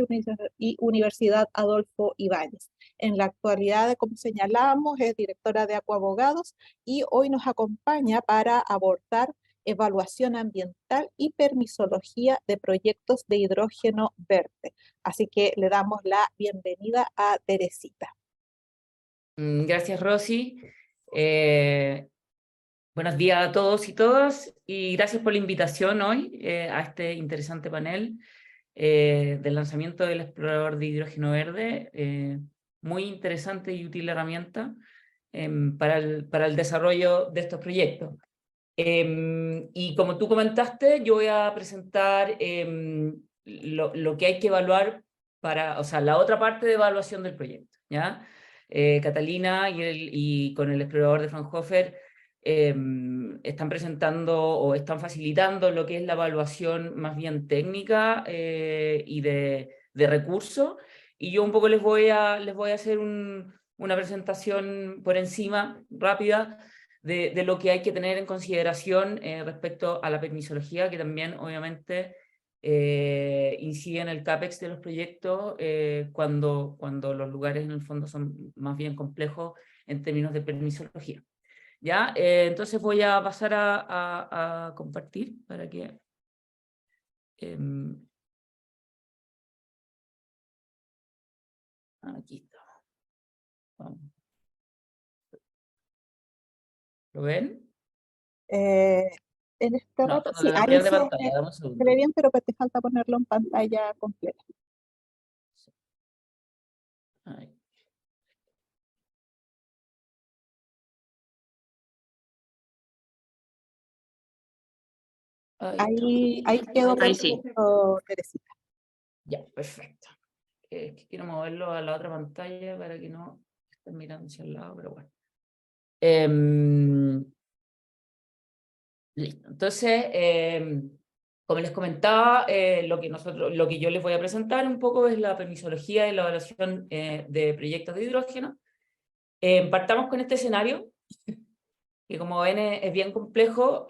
y Universidad Adolfo Ibáñez. En la actualidad, como señalábamos, es directora de Acuabogados y hoy nos acompaña para abordar evaluación ambiental y permisología de proyectos de hidrógeno verde. Así que le damos la bienvenida a Teresita. Gracias, Rosy. Buenos días a todos y todas, y gracias por la invitación hoy a este interesante panel del lanzamiento del explorador de hidrógeno verde. Muy interesante y útil herramienta para el desarrollo de estos proyectos. Y como tú comentaste, yo voy a presentar lo que hay que evaluar o sea, la otra parte de evaluación del proyecto, ¿ya? Catalina y con el explorador de Fraunhofer están presentando o están facilitando lo que es la evaluación más bien técnica y de recursos, y yo un poco les voy a hacer una presentación por encima, rápida, de lo que hay que tener en consideración respecto a la permisología, que también obviamente incide en el CAPEX de los proyectos cuando los lugares en el fondo son más bien complejos en términos de permisología. ¿Ya? Entonces voy a pasar a compartir para que... aquí está. Vamos. ¿Lo ven? En este No, rato, tengo sí, que ahí cambiar de se pantalla, dame un se segundo. ve bien, pero te falta ponerlo en pantalla completa. Ahí. Ahí quedó Ahí sí. perfecto, Teresita. Ya, perfecto. Es que quiero moverlo a la otra pantalla para que no estén mirando hacia el lado, pero bueno. Listo. Entonces, como les comentaba, lo que yo les voy a presentar un poco es la permisología y la evaluación de proyectos de hidrógeno. Partamos con este escenario, que como ven es bien complejo,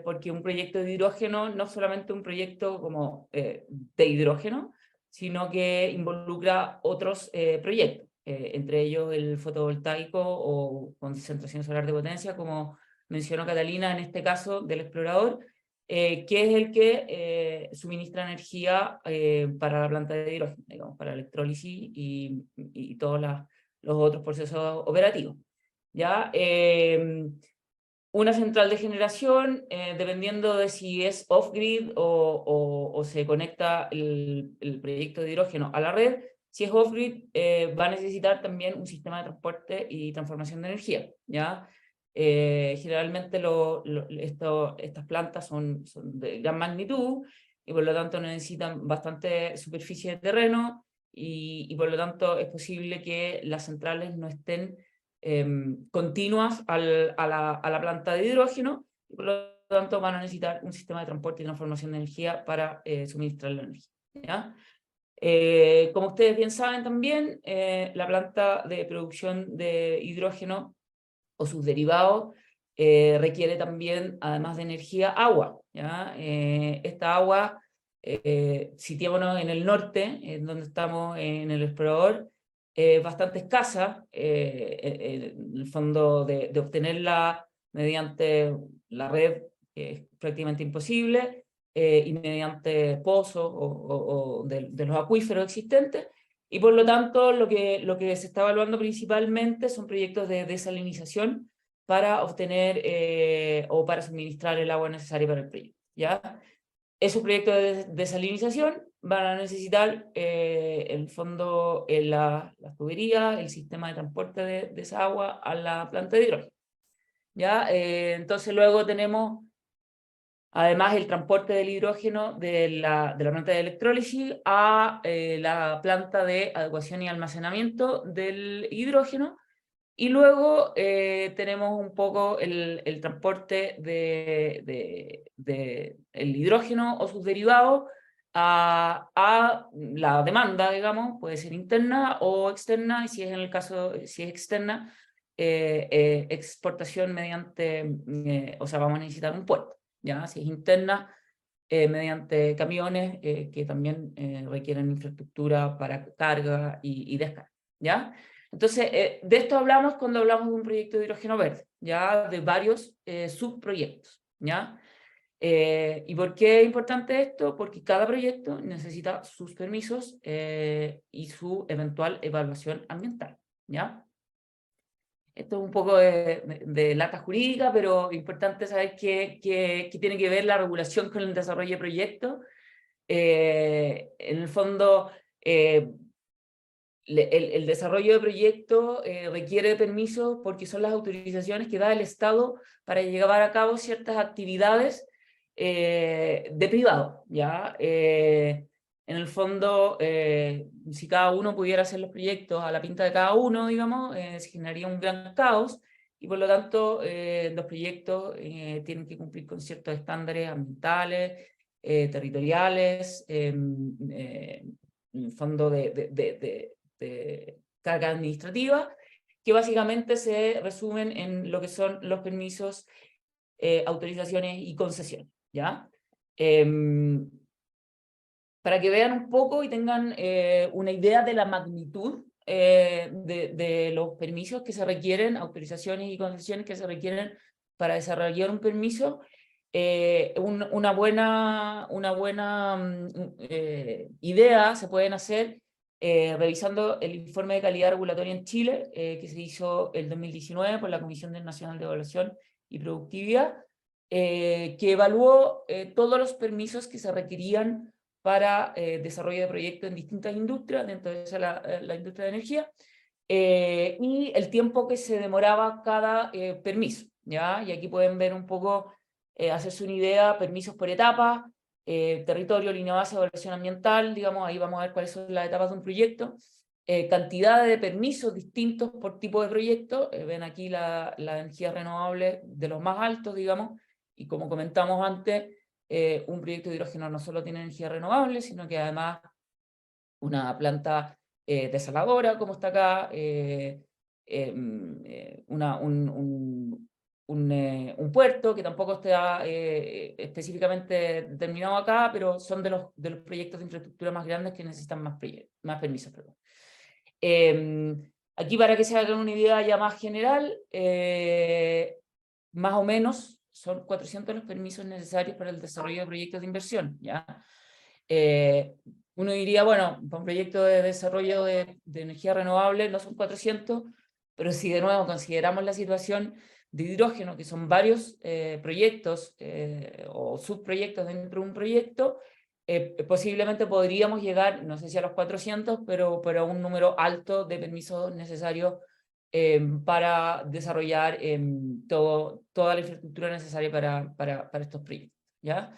porque un proyecto de hidrógeno no es solamente un proyecto como de hidrógeno, sino que involucra otros proyectos, entre ellos el fotovoltaico o concentración solar de potencia, como mencionó Catalina en este caso del explorador, que es el que suministra energía para la planta de hidrógeno, digamos, para la electrólisis y todos los otros procesos operativos. ¿Ya? Una central de generación, dependiendo de si es off-grid o se conecta el proyecto de hidrógeno a la red, si es off-grid, va a necesitar también un sistema de transporte y transformación de energía, ¿ya? Generalmente estas plantas son de gran magnitud y por lo tanto necesitan bastante superficie de terreno y por lo tanto es posible que las centrales no estén continuas a la planta de hidrógeno, y por lo tanto van a necesitar un sistema de transporte y transformación de energía para suministrar la energía, ¿ya? Como ustedes bien saben también, la planta de producción de hidrógeno o sus derivados requiere también, además de energía, agua, ¿ya? Esta agua, situémonos en el norte, en donde estamos en el explorador, bastante escasa, en el fondo de obtenerla mediante la red, que es prácticamente imposible, y mediante pozos o de los acuíferos existentes, y por lo tanto lo que se está evaluando principalmente son proyectos de desalinización para obtener o para suministrar el agua necesaria para el proyecto, ¿ya? Esos proyectos de desalinización van a necesitar, en el fondo, las tuberías, el sistema de transporte de esa agua a la planta de hidrógeno, ¿ya? Entonces luego tenemos Además, el transporte del hidrógeno de la planta de electrólisis a la planta de adecuación y almacenamiento del hidrógeno. Y luego tenemos un poco el transporte el hidrógeno o sus derivados a la demanda, digamos, puede ser interna o externa, y si es en el caso, si es externa, exportación mediante, o sea, vamos a necesitar un puerto, ¿ya? Si es interna, mediante camiones que también requieren infraestructura para carga y descarga, ¿ya? Entonces, de esto hablamos cuando hablamos de un proyecto de hidrógeno verde, ¿ya? De varios subproyectos, ¿ya? ¿Y por qué es importante esto? Porque cada proyecto necesita sus permisos y su eventual evaluación ambiental, ¿ya? Esto es un poco de lata jurídica, pero importante saber qué tiene que ver la regulación con el desarrollo de proyectos. En el fondo, el desarrollo de proyectos requiere de permisos porque son las autorizaciones que da el Estado para llevar a cabo ciertas actividades de privado, ¿ya? En el fondo, si cada uno pudiera hacer los proyectos a la pinta de cada uno, digamos, se generaría un gran caos, y por lo tanto los proyectos tienen que cumplir con ciertos estándares ambientales, territoriales, en el fondo de carga administrativa, que básicamente se resumen en lo que son los permisos, autorizaciones y concesiones, ¿ya? Para que vean un poco y tengan una idea de la magnitud de los permisos que se requieren, autorizaciones y concesiones que se requieren para desarrollar un permiso, una buena idea se pueden hacer revisando el informe de calidad regulatoria en Chile, que se hizo el 2019 por la Comisión Nacional de Evaluación y Productividad, que evaluó todos los permisos que se requerían para desarrollo de proyectos en distintas industrias, dentro de esa la industria de energía, y el tiempo que se demoraba cada permiso, ¿ya? Y aquí pueden ver un poco, hacerse una idea, permisos por etapa, territorio, línea base, evaluación ambiental, digamos, ahí vamos a ver cuáles son las etapas de un proyecto, cantidad de permisos distintos por tipo de proyecto, ven aquí la energía renovable de los más altos, digamos, y como comentamos antes, un proyecto de hidrógeno no solo tiene energía renovable, sino que además una planta desaladora, como está acá, un puerto que tampoco está específicamente determinado acá, pero son de los proyectos de infraestructura más grandes que necesitan más permisos. Perdón. Aquí, para que se hagan una idea ya más general, más o menos son 400 los permisos necesarios para el desarrollo de proyectos de inversión, ¿ya? Uno diría, bueno, para un proyecto de desarrollo de energía renovable no son 400, pero si de nuevo consideramos la situación de hidrógeno, que son varios proyectos o subproyectos dentro de un proyecto, posiblemente podríamos llegar, no sé si a los 400, pero a un número alto de permisos necesarios para desarrollar toda la infraestructura necesaria para estos proyectos, ¿ya?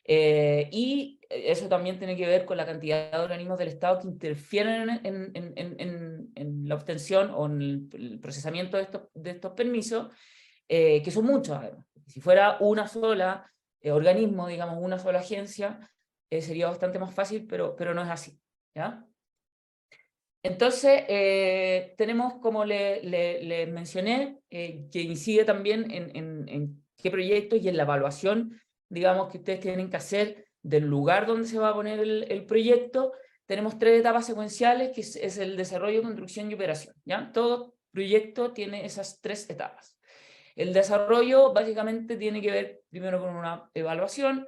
Y eso también tiene que ver con la cantidad de organismos del Estado que interfieren en la obtención o en el procesamiento de estos permisos, que son muchos además. Si fuera una sola organismo, digamos, una sola agencia, sería bastante más fácil, pero no es así, ¿ya? Entonces, tenemos, como les mencioné, que incide también en qué proyectos y en la evaluación, digamos, que ustedes tienen que hacer del lugar donde se va a poner el proyecto. Tenemos 3 etapas secuenciales, que es el desarrollo, construcción y operación, ¿ya? Todo proyecto tiene esas 3 etapas. El desarrollo básicamente tiene que ver primero con una evaluación,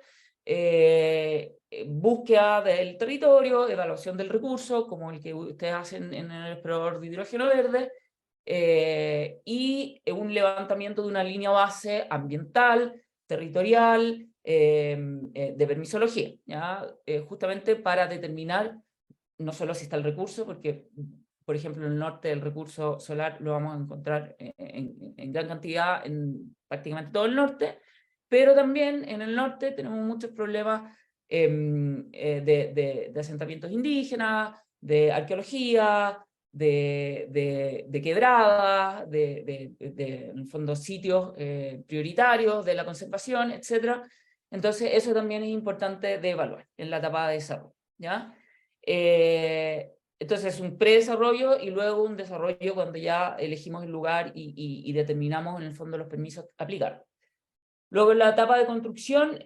búsqueda del territorio, evaluación del recurso, como el que ustedes hacen en el explorador de hidrógeno verde, y un levantamiento de una línea base ambiental, territorial, de permisología, ¿ya? Justamente para determinar no solo si está el recurso, porque, por ejemplo, en el norte el recurso solar lo vamos a encontrar en gran cantidad en prácticamente todo el norte, pero también en el norte tenemos muchos problemas de asentamientos indígenas, de arqueología, de quebradas, en el fondo sitios prioritarios de la conservación, etc. Entonces eso también es importante de evaluar en la etapa de desarrollo, ¿ya? Entonces un predesarrollo y luego un desarrollo cuando ya elegimos el lugar y determinamos en el fondo los permisos a aplicar. Luego en la etapa de construcción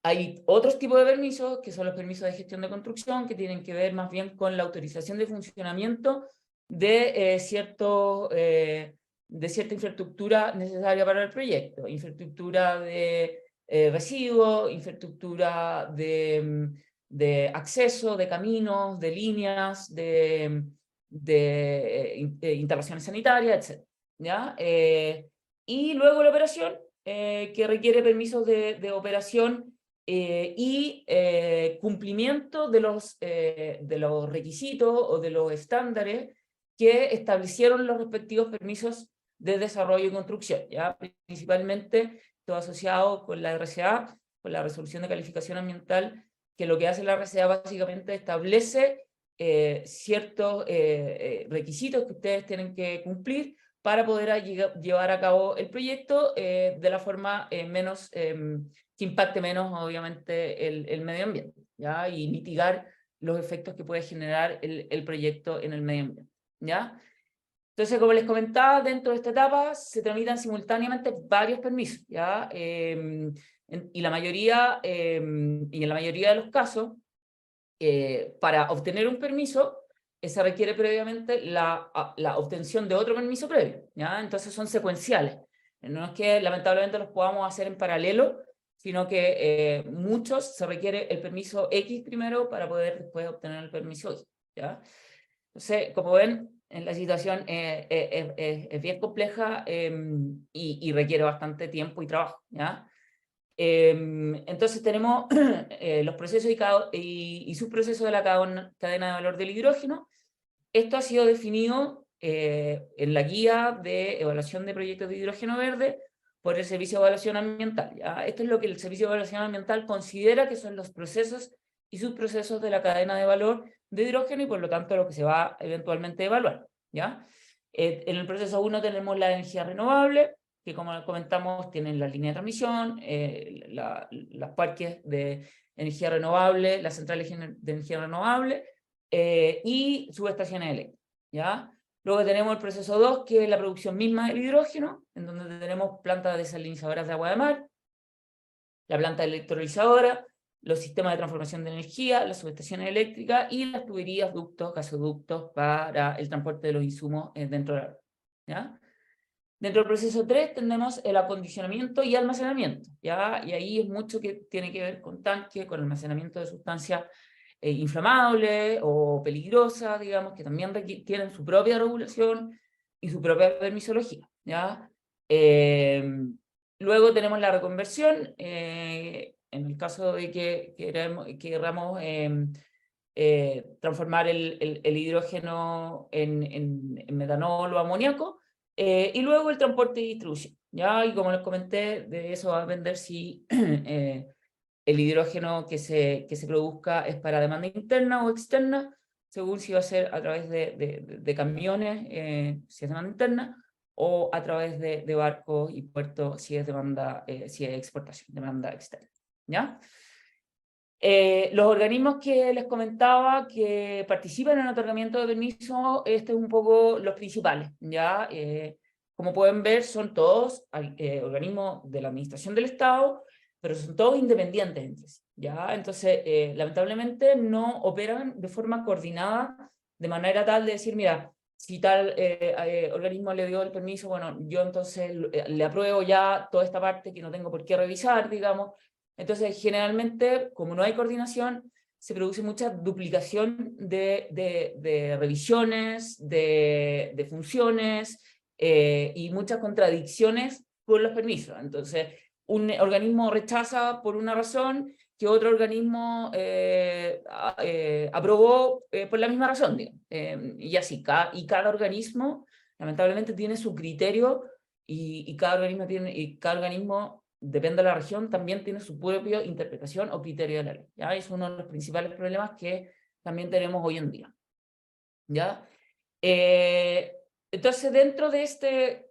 hay otros tipos de permisos, que son los permisos de gestión de construcción, que tienen que ver más bien con la autorización de funcionamiento de cierta infraestructura necesaria para el proyecto. Infraestructura de residuos, infraestructura de acceso, de caminos, de líneas, de instalaciones sanitarias, etc. ¿Ya? Y luego la operación, que requiere permisos de operación y cumplimiento de los requisitos o de los estándares que establecieron los respectivos permisos de desarrollo y construcción, ¿ya? Principalmente todo asociado con la RCA, con la resolución de calificación ambiental, que lo que hace la RCA básicamente establece ciertos requisitos que ustedes tienen que cumplir para poder llevar a cabo el proyecto de la forma que impacte menos, obviamente, el medio ambiente, ¿ya? Y mitigar los efectos que puede generar el proyecto en el medio ambiente, ¿ya? Entonces, como les comentaba, dentro de esta etapa se tramitan simultáneamente varios permisos, ¿ya? Y en la mayoría de los casos, para obtener un permiso, se requiere previamente la obtención de otro permiso previo, ¿ya? Entonces son secuenciales. No es que lamentablemente los podamos hacer en paralelo, sino que muchos se requiere el permiso X primero para poder después obtener el permiso Y, ¿ya? Entonces, como ven, la situación es bien compleja y requiere bastante tiempo y trabajo, ¿ya? Entonces tenemos los procesos y subprocesos de la cadena de valor del hidrógeno. Esto ha sido definido en la guía de evaluación de proyectos de hidrógeno verde por el Servicio de Evaluación Ambiental, ¿ya? Esto es lo que el Servicio de Evaluación Ambiental considera que son los procesos y subprocesos de la cadena de valor de hidrógeno y por lo tanto lo que se va eventualmente a evaluar, ¿ya? En el proceso 1 tenemos la energía renovable, que como comentamos tienen la línea de transmisión, las parques de energía renovable, las centrales de energía renovable y subestaciones eléctricas, ¿ya? Luego tenemos el proceso 2, que es la producción misma del hidrógeno, en donde tenemos plantas desalinizadoras de agua de mar, la planta electrolizadora, los sistemas de transformación de energía, las subestaciones eléctricas y las tuberías, ductos, gasoductos para el transporte de los insumos dentro de la red, ¿ya? Dentro del proceso 3 tenemos el acondicionamiento y almacenamiento, ¿ya? Y ahí es mucho que tiene que ver con tanque, con almacenamiento de sustancias inflamables o peligrosas, digamos, que también tienen su propia regulación y su propia permisología, ¿ya? Luego tenemos la reconversión, en el caso de que queramos transformar el hidrógeno en metanol o amoníaco, y luego el transporte y distribución, ¿ya? Y como les comenté, de eso va a depender si el hidrógeno que se produzca es para demanda interna o externa, según si va a ser a través de camiones, si es demanda interna, o a través de barcos y puertos, si es exportación, demanda externa, ¿ya? Los organismos que les comentaba que participan en el otorgamiento de permiso, este es un poco los principales, ¿ya? Como pueden ver, son todos organismos de la administración del Estado, pero son todos independientes entre sí, ¿ya? Entonces, lamentablemente no operan de forma coordinada, de manera tal de decir, mira, si tal organismo le dio el permiso, bueno, yo entonces le apruebo ya toda esta parte que no tengo por qué revisar, digamos. Entonces, generalmente, como no hay coordinación, se produce mucha duplicación de revisiones, de funciones y muchas contradicciones por los permisos. Entonces, un organismo rechaza por una razón que otro organismo aprobó por la misma razón, digamos. Y así, cada organismo, lamentablemente, tiene su criterio y cada organismo depende de la región, también tiene su propia interpretación o criterio de la ley, ¿ya? Es uno de los principales problemas que también tenemos hoy en día, ¿ya? Entonces, dentro de este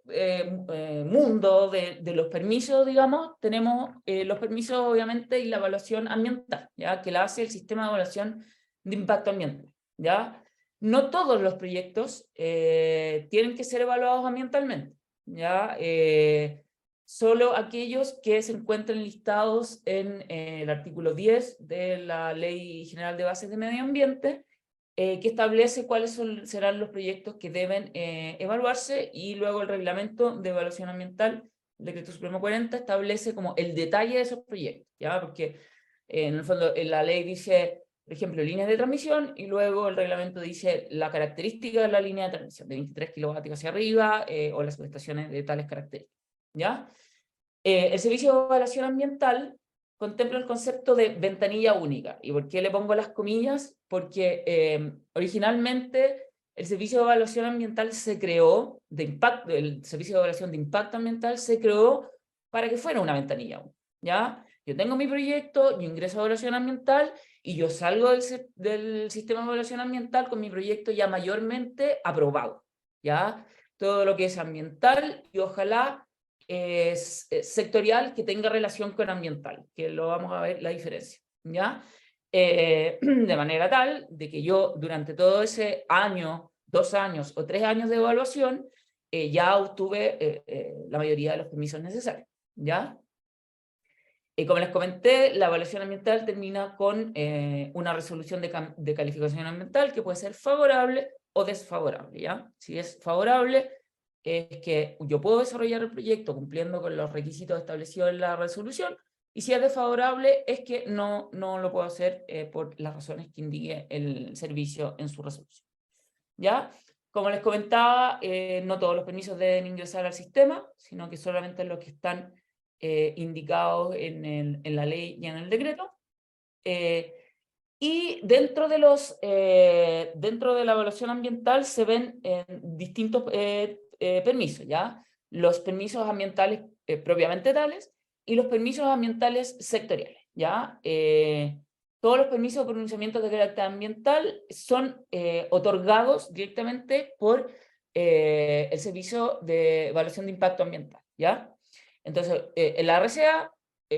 mundo de los permisos, digamos, tenemos los permisos, obviamente, y la evaluación ambiental, ¿ya? Que la hace el sistema de evaluación de impacto ambiental, ¿ya? No todos los proyectos tienen que ser evaluados ambientalmente, ¿ya? Solo aquellos que se encuentren listados en el artículo 10 de la Ley General de Bases de Medio Ambiente, que establece cuáles serán los proyectos que deben evaluarse, y luego el reglamento de evaluación ambiental, el Decreto Supremo 40, establece como el detalle de esos proyectos, ¿ya? Porque en el fondo la ley dice, por ejemplo, líneas de transmisión, y luego el reglamento dice la característica de la línea de transmisión, de 23 kilovatios hacia arriba, o las subestaciones de tales características, ¿ya? El servicio de evaluación ambiental contempla el concepto de ventanilla única. ¿Y por qué le pongo las comillas? Porque originalmente el servicio de evaluación ambiental se creó, el servicio de evaluación de impacto ambiental se creó para que fuera una ventanilla única, ¿ya? Yo tengo mi proyecto, yo ingreso a evaluación ambiental y yo salgo del sistema de evaluación ambiental con mi proyecto ya mayormente aprobado, ¿ya? Todo lo que es ambiental y ojalá es sectorial que tenga relación con ambiental, que lo vamos a ver la diferencia, ¿ya? De manera tal de que yo durante todo ese año, 2 años o 3 años de evaluación ya obtuve la mayoría de los permisos necesarios, ¿ya? Como les comenté, la evaluación ambiental termina con una resolución de calificación ambiental que puede ser favorable o desfavorable, ¿ya? Si es favorable, es que yo puedo desarrollar el proyecto cumpliendo con los requisitos establecidos en la resolución, y si es desfavorable, es que no lo puedo hacer por las razones que indique el servicio en su resolución, ¿ya? Como les comentaba, no todos los permisos deben ingresar al sistema, sino que solamente los que están indicados en la ley y en el decreto. Y dentro de la evaluación ambiental se ven distintos permisos, ¿ya? Los permisos ambientales propiamente tales y los permisos ambientales sectoriales, ¿ya? Todos los permisos de pronunciamiento de carácter ambiental son otorgados directamente por el Servicio de Evaluación de Impacto Ambiental, ¿ya? Entonces, en la RCA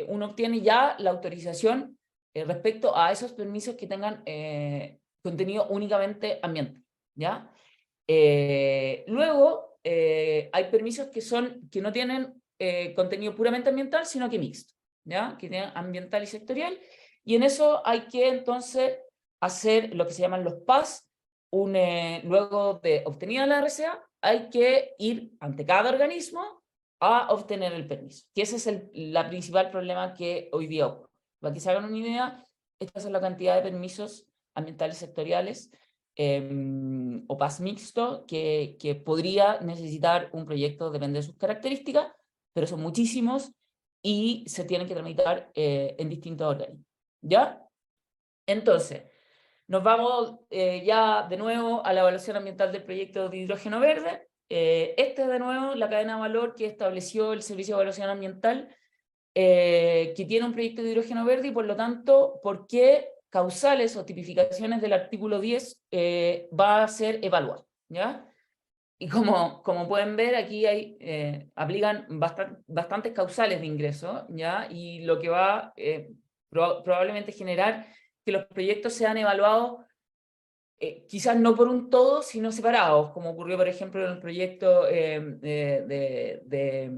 uno obtiene ya la autorización respecto a esos permisos que tengan contenido únicamente ambiental, ¿ya? Luego, hay permisos que no tienen contenido puramente ambiental, sino que mixto, ¿ya? Que tienen ambiental y sectorial, y en eso hay que entonces hacer lo que se llaman los PAS. Luego de obtenida la RCA, hay que ir ante cada organismo a obtener el permiso, que ese es el principal problema que hoy día ocurre. Para que se hagan una idea, esta es la cantidad de permisos ambientales sectoriales o PAS mixto que podría necesitar un proyecto, depende de sus características, pero son muchísimos y se tienen que tramitar en distintos organismos, ¿ya? Entonces, nos vamos ya de nuevo a la evaluación ambiental del proyecto de hidrógeno verde. Esta es de nuevo la cadena de valor que estableció el Servicio de Evaluación Ambiental, que tiene un proyecto de hidrógeno verde, y por lo tanto, ¿por qué causales o tipificaciones del artículo 10 va a ser evaluado? ¿Ya? Y como pueden ver, aquí aplican bastantes causales de ingreso, ¿ya? Y lo que va probablemente generar que los proyectos sean evaluados quizás no por un todo, sino separados, como ocurrió, por ejemplo, en el proyecto de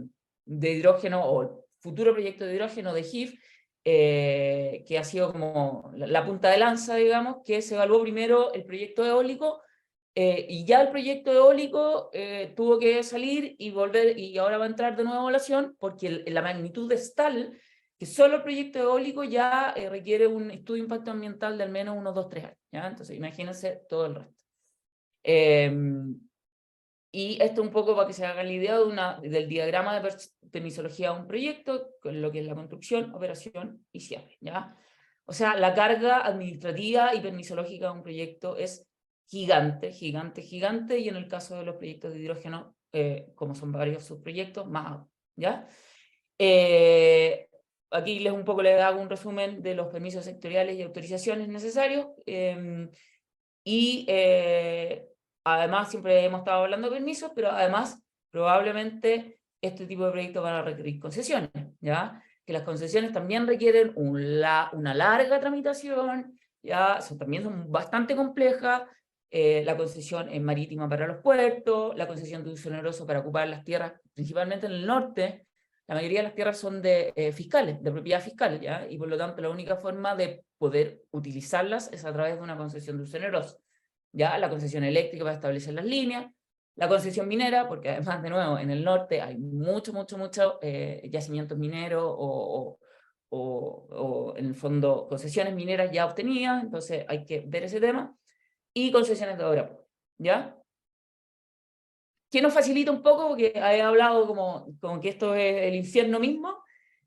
hidrógeno, o el futuro proyecto de hidrógeno de GIF, que ha sido como la punta de lanza, digamos, que se evaluó primero el proyecto eólico, y ya el proyecto eólico tuvo que salir y volver, y ahora va a entrar de nuevo a evaluación, porque la magnitud es tal que solo el proyecto eólico ya requiere un estudio de impacto ambiental de al menos unos 2-3 años, ¿ya? Entonces imagínense todo el resto. Y esto un poco para que se hagan la idea del diagrama de permisología de un proyecto, con lo que es la construcción, operación y cierre, ¿ya? O sea, la carga administrativa y permisológica de un proyecto es gigante, gigante, gigante, y en el caso de los proyectos de hidrógeno, como son varios subproyectos, más, ¿ya? Aquí les hago un resumen de los permisos sectoriales y autorizaciones necesarios. Además, siempre hemos estado hablando de permisos, pero además, probablemente, este tipo de proyectos van a requerir concesiones, ¿ya? Que las concesiones también requieren una larga tramitación, ¿ya? También son bastante complejas. La concesión marítima para los puertos, la concesión de uso oneroso para ocupar las tierras, principalmente en el norte. La mayoría de las tierras son de fiscales, de propiedad fiscal, ¿ya? Y por lo tanto la única forma de poder utilizarlas es a través de una concesión de uso oneroso. ¿Ya? La concesión eléctrica para establecer las líneas, la concesión minera, porque además, de nuevo, en el norte hay mucho yacimientos mineros o en el fondo concesiones mineras ya obtenidas, entonces hay que ver ese tema, y concesiones de obra pública, ¿ya? ¿Qué nos facilita un poco? Porque he hablado como que esto es el infierno mismo.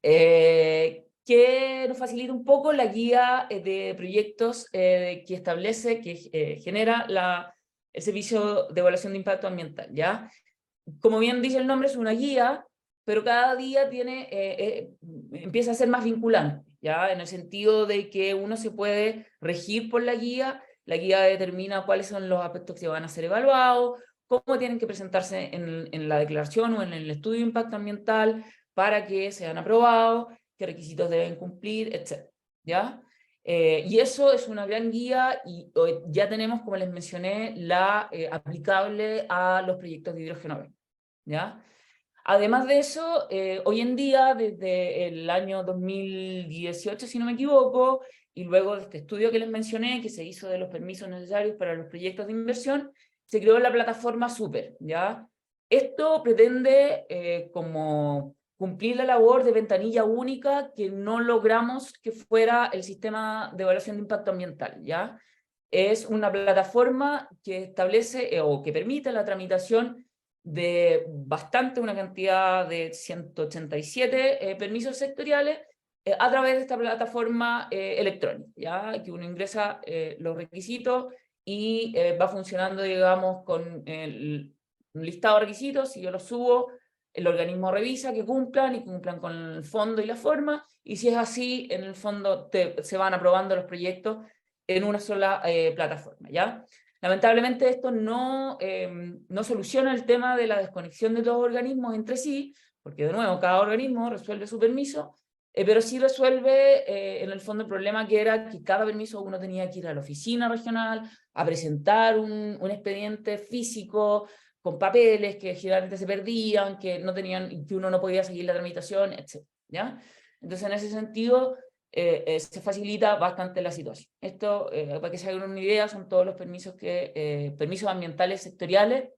Que nos facilita un poco la guía de proyectos que establece, que genera el Servicio de Evaluación de Impacto Ambiental, ¿ya? Como bien dice el nombre, es una guía, pero cada día empieza a ser más vinculante, ¿ya? En el sentido de que uno se puede regir por la guía determina cuáles son los aspectos que van a ser evaluados, cómo tienen que presentarse en la declaración o en el estudio de impacto ambiental para que sean aprobados, qué requisitos deben cumplir, etc. ¿Ya? Y eso es una gran guía y ya tenemos, como les mencioné, la aplicable a los proyectos de hidrógeno verde. ¿Ya? Además de eso, hoy en día, desde el año 2018, si no me equivoco, y luego de este estudio que les mencioné, que se hizo de los permisos necesarios para los proyectos de inversión, se creó la plataforma Super, ¿ya? Esto pretende como cumplir la labor de ventanilla única que no logramos que fuera el sistema de evaluación de impacto ambiental, ¿ya? Es una plataforma que establece o que permite la tramitación de una cantidad de 187 permisos sectoriales a través de esta plataforma electrónica, ¿ya? Que uno ingresa los requisitos y va funcionando, digamos, con un listado de requisitos. Si yo los subo, el organismo revisa que cumplan y cumplan con el fondo y la forma, y si es así, en el fondo se van aprobando los proyectos en una sola plataforma, ¿ya? Lamentablemente esto no soluciona el tema de la desconexión de los organismos entre sí, porque de nuevo cada organismo resuelve su permiso, pero sí resuelve en el fondo el problema que era que cada permiso uno tenía que ir a la oficina regional a presentar un expediente físico con papeles que generalmente se perdían, que uno no podía seguir la tramitación, etc. ¿Ya? Entonces en ese sentido se facilita bastante la situación. Esto, para que se hagan una idea, son todos los permisos ambientales sectoriales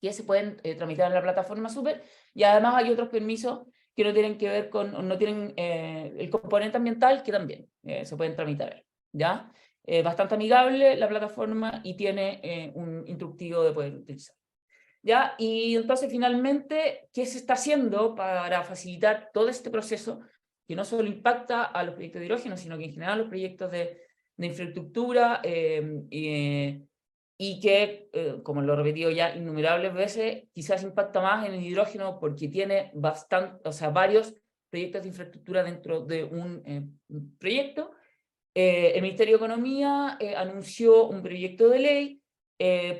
que se pueden tramitar en la plataforma Super, y además hay otros permisos que no tienen que ver no tienen el componente ambiental, que también se pueden tramitar, ¿ya? Bastante amigable la plataforma y tiene un instructivo de poder utilizar. ¿Ya? Y entonces finalmente, ¿qué se está haciendo para facilitar todo este proceso que no solo impacta a los proyectos de hidrógeno, sino que en general a los proyectos de infraestructura y que, como lo he repetido ya innumerables veces, quizás impacta más en el hidrógeno porque tiene varios proyectos de infraestructura dentro de un proyecto? El Ministerio de Economía anunció un proyecto de ley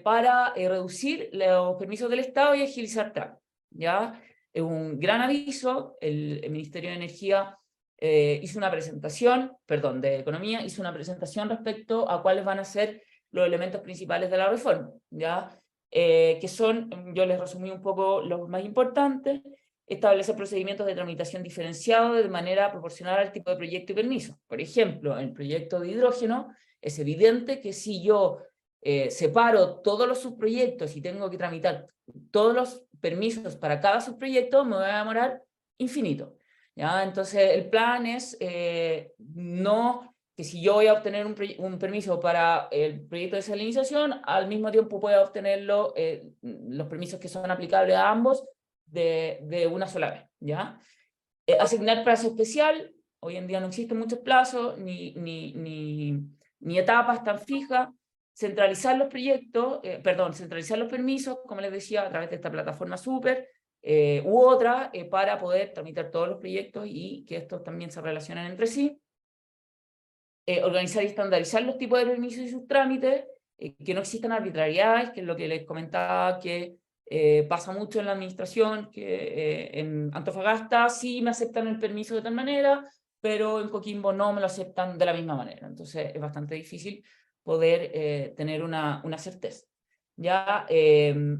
para reducir los permisos del Estado y agilizar trámites, ¿ya? Es un gran aviso. El Ministerio de Energía hizo una presentación, perdón, de Economía, hizo una presentación respecto a cuáles van a ser los elementos principales de la reforma, ¿ya? Que son, yo les resumí un poco los más importantes: establecer procedimientos de tramitación diferenciados de manera proporcional al tipo de proyecto y permiso. Por ejemplo, en el proyecto de hidrógeno, es evidente que si yo separo todos los subproyectos y tengo que tramitar todos los permisos para cada subproyecto, me voy a demorar infinito, ¿ya? Entonces, el plan es que si yo voy a obtener un permiso para el proyecto de desalinización, al mismo tiempo pueda obtenerlo, los permisos que son aplicables a ambos, de una sola vez, ¿ya? Asignar plazo especial. Hoy en día no existen muchos plazos, ni etapas tan fijas. Centralizar los proyectos, centralizar los permisos, como les decía, a través de esta plataforma Super, u otra para poder tramitar todos los proyectos y que estos también se relacionen entre sí. Organizar y estandarizar los tipos de permisos y sus trámites, que no existan arbitrariedades, que es lo que les comentaba que pasa mucho en la administración, que en Antofagasta sí me aceptan el permiso de tal manera, pero en Coquimbo no me lo aceptan de la misma manera. Entonces es bastante difícil poder tener una certeza. Ya,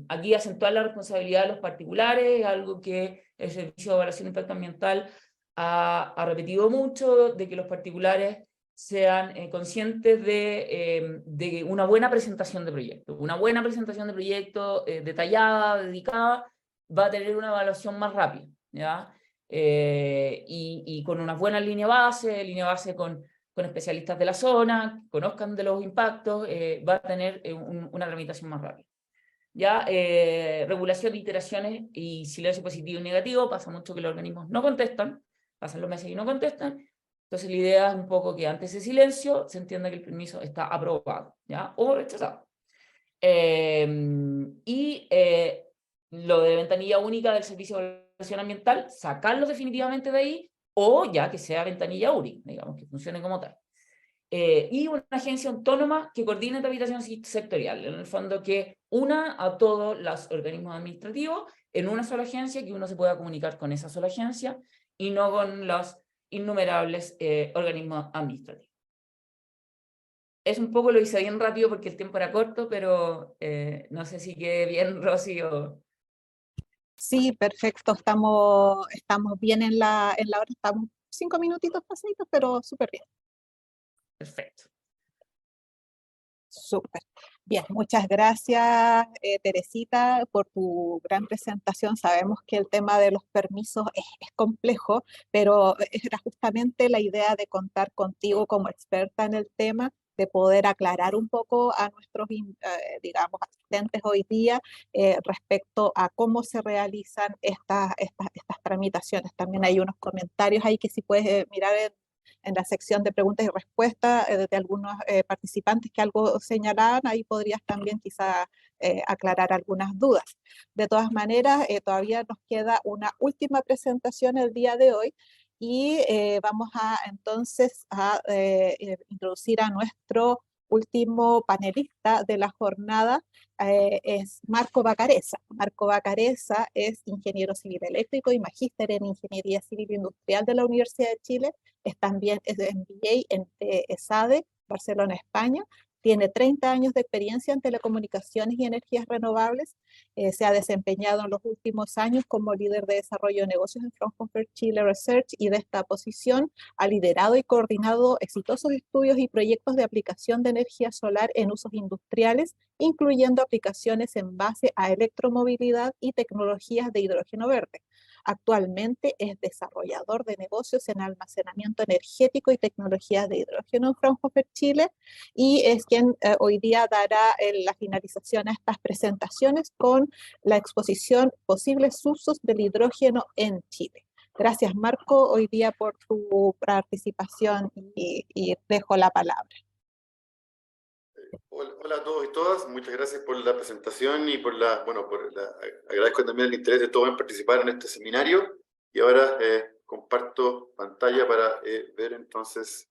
aquí acentuar la responsabilidad de los particulares, algo que el Servicio de Evaluación de Impacto Ambiental ha repetido mucho, de que los particulares sean conscientes de una buena presentación de proyecto. Una buena presentación de proyecto detallada, dedicada, va a tener una evaluación más rápida, ¿ya? Y con una buena línea base con especialistas de la zona, que conozcan de los impactos, va a tener una tramitación más rápida. ¿Ya? Regulación de iteraciones y silencio positivo y negativo, pasa mucho que los organismos no contestan, pasan los meses y no contestan. Entonces la idea es un poco que ante ese silencio se entienda que el permiso está aprobado, ¿ya? O rechazado. Lo de ventanilla única del Servicio de Evaluación Ambiental, sacarlo definitivamente de ahí, o ya que sea ventanilla única, digamos, que funcione como tal. Y una agencia autónoma que coordine tramitación sectorial, en el fondo que una a todos los organismos administrativos en una sola agencia, que uno se pueda comunicar con esa sola agencia y no con los innumerables organismos administrativos. Es un poco, lo hice bien rápido porque el tiempo era corto, pero no sé si quedé bien, Rosy, o... Sí, perfecto, estamos bien en la hora, estamos 5 minutitos pasaditos, pero súper bien. Perfecto. Súper. Bien, muchas gracias, Teresita, por tu gran presentación. Sabemos que el tema de los permisos es complejo, pero era justamente la idea de contar contigo como experta en el tema, de poder aclarar un poco a nuestros, digamos, asistentes hoy día respecto a cómo se realizan estas tramitaciones. También hay unos comentarios ahí que si puedes mirar en la sección de preguntas y respuestas de algunos participantes que algo señalaban, ahí podrías también quizá aclarar algunas dudas. De todas maneras, todavía nos queda una última presentación el día de hoy y vamos entonces a introducir a nuestro último panelista de la jornada, es Marco Vacareza. Marco Vacareza es ingeniero civil eléctrico y magíster en Ingeniería Civil Industrial de la Universidad de Chile. También es de MBA en ESADE, Barcelona, España. Tiene 30 años de experiencia en telecomunicaciones y energías renovables. Se ha desempeñado en los últimos años como líder de desarrollo de negocios en Fraunhofer Chile Research y de esta posición ha liderado y coordinado exitosos estudios y proyectos de aplicación de energía solar en usos industriales, incluyendo aplicaciones en base a electromovilidad y tecnologías de hidrógeno verde. Actualmente es desarrollador de negocios en almacenamiento energético y tecnologías de hidrógeno en Fraunhofer Chile y es quien hoy día dará la finalización a estas presentaciones con la exposición Posibles usos del hidrógeno en Chile. Gracias, Marco, hoy día por tu participación y dejo la palabra. Hola a todos y todas, muchas gracias por la presentación y agradezco también el interés de todos en participar en este seminario y ahora comparto pantalla para ver entonces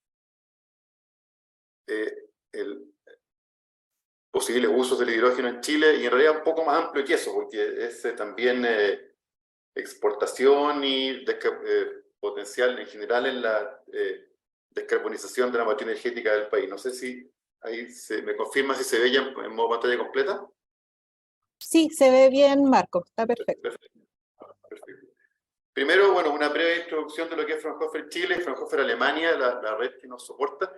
posibles usos del hidrógeno en Chile y en realidad un poco más amplio que eso porque es también exportación y potencial en general en la descarbonización de la matriz energética del país. No sé si ahí me confirma si se ve ya en modo pantalla completa. Sí, se ve bien, Marco, está perfecto. Perfecto. Primero, bueno, una breve introducción de lo que es Fraunhofer Chile, Fraunhofer Alemania, la red que nos soporta.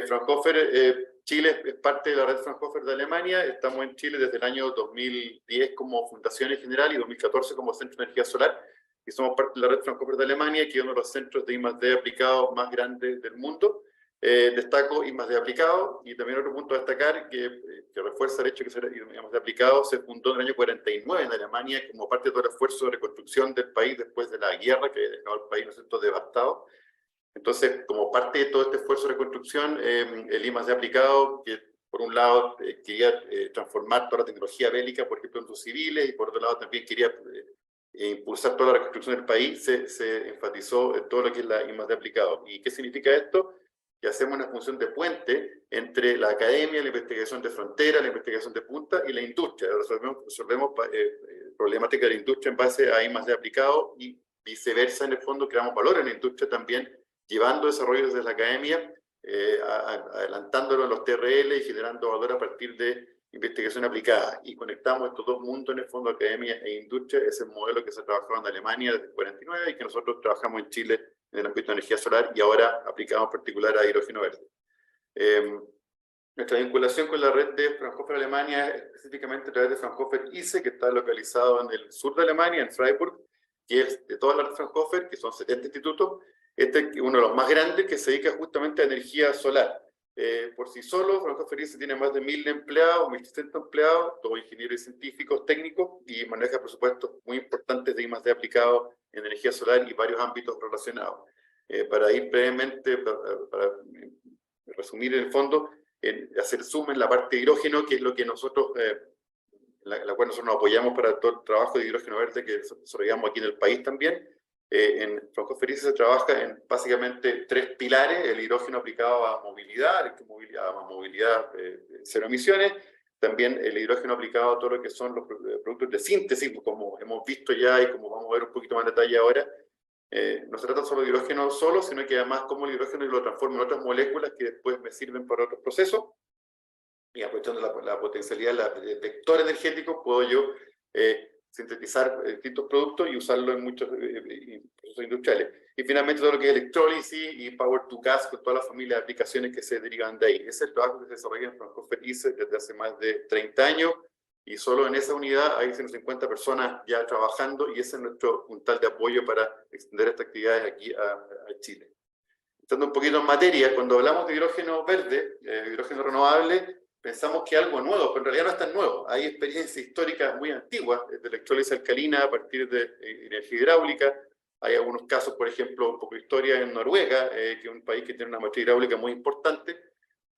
Fraunhofer Chile es parte de la red Fraunhofer de Alemania. Estamos en Chile desde el año 2010 como fundación en general y 2014 como Centro de Energía Solar. Y somos parte de la red Fraunhofer de Alemania, que es uno de los centros de I+D aplicados más grandes del mundo. Destaco I+D aplicado y también otro punto a destacar que refuerza el hecho que I+D aplicado se fundó en el año 49 en Alemania como parte de todo el esfuerzo de reconstrucción del país después de la guerra que dejó al país, ¿no es cierto?, devastado. Entonces, como parte de todo este esfuerzo de reconstrucción, el I+D aplicado, que por un lado quería transformar toda la tecnología bélica, por ejemplo, en usos civiles, y por otro lado también quería e impulsar toda la reconstrucción del país, se enfatizó en todo lo que es la I+D aplicado. ¿Y qué significa esto? Que hacemos una función de puente entre la academia, la investigación de frontera, la investigación de punta y la industria. Resolvemos problemática de la industria en base a I+D aplicado y viceversa, en el fondo creamos valor en la industria también, llevando desarrollo desde la academia, adelantándolo en los TRL y generando valor a partir de investigación aplicada. Y conectamos estos dos mundos, en el fondo, academia e industria. Ese es el modelo que se trabajaba en Alemania desde el 49 y que nosotros trabajamos en Chile en el ámbito de energía solar y ahora aplicamos en particular a hidrógeno verde. Nuestra vinculación con la red de Fraunhofer Alemania es específicamente a través de Fraunhofer ICE, que está localizado en el sur de Alemania, en Freiburg, que es de toda la red Fraunhofer, que son 70 institutos. Este es uno de los más grandes que se dedica justamente a energía solar. Por sí solo, Fraunhofer ICE tiene más de 1.000 empleados, 1.600 empleados, todos ingenieros y científicos, técnicos, y maneja presupuestos muy importantes de I+D aplicado en energía solar y varios ámbitos relacionados. Para ir brevemente, para resumir en el fondo, hacer zoom en la parte de hidrógeno, que es lo que nosotros, la cual nosotros nos apoyamos para todo el trabajo de hidrógeno verde que desarrollamos aquí en el país también. En Fraunhofer ICE se trabaja en básicamente 3 pilares: el hidrógeno aplicado a movilidad, cero emisiones, también el hidrógeno aplicado a todo lo que son los productos de síntesis, como hemos visto ya y como vamos a ver un poquito más en detalle ahora. No se trata solo de hidrógeno solo, sino que además cómo el hidrógeno lo transforma en otras moléculas que después me sirven para otros procesos. Y aprovechando la potencialidad del vector energético, puedo yo sintetizar distintos productos y usarlo en muchos procesos industriales. Y finalmente todo lo que es electrólisis y power to gas, con toda la familia de aplicaciones que se derivan de ahí. Ese es el trabajo que se desarrolla en Fraunhofer ICE desde hace más de 30 años, y solo en esa unidad hay 150 personas ya trabajando, y ese es nuestro puntal de apoyo para extender estas actividades aquí a Chile. Entrando un poquito en materia, cuando hablamos de hidrógeno verde, hidrógeno renovable, pensamos que algo nuevo, pero en realidad no es tan nuevo. Hay experiencias históricas muy antiguas de electrólisis alcalina a partir de energía hidráulica. Hay algunos casos, por ejemplo, un poco de historia en Noruega, que es un país que tiene una matriz hidráulica muy importante.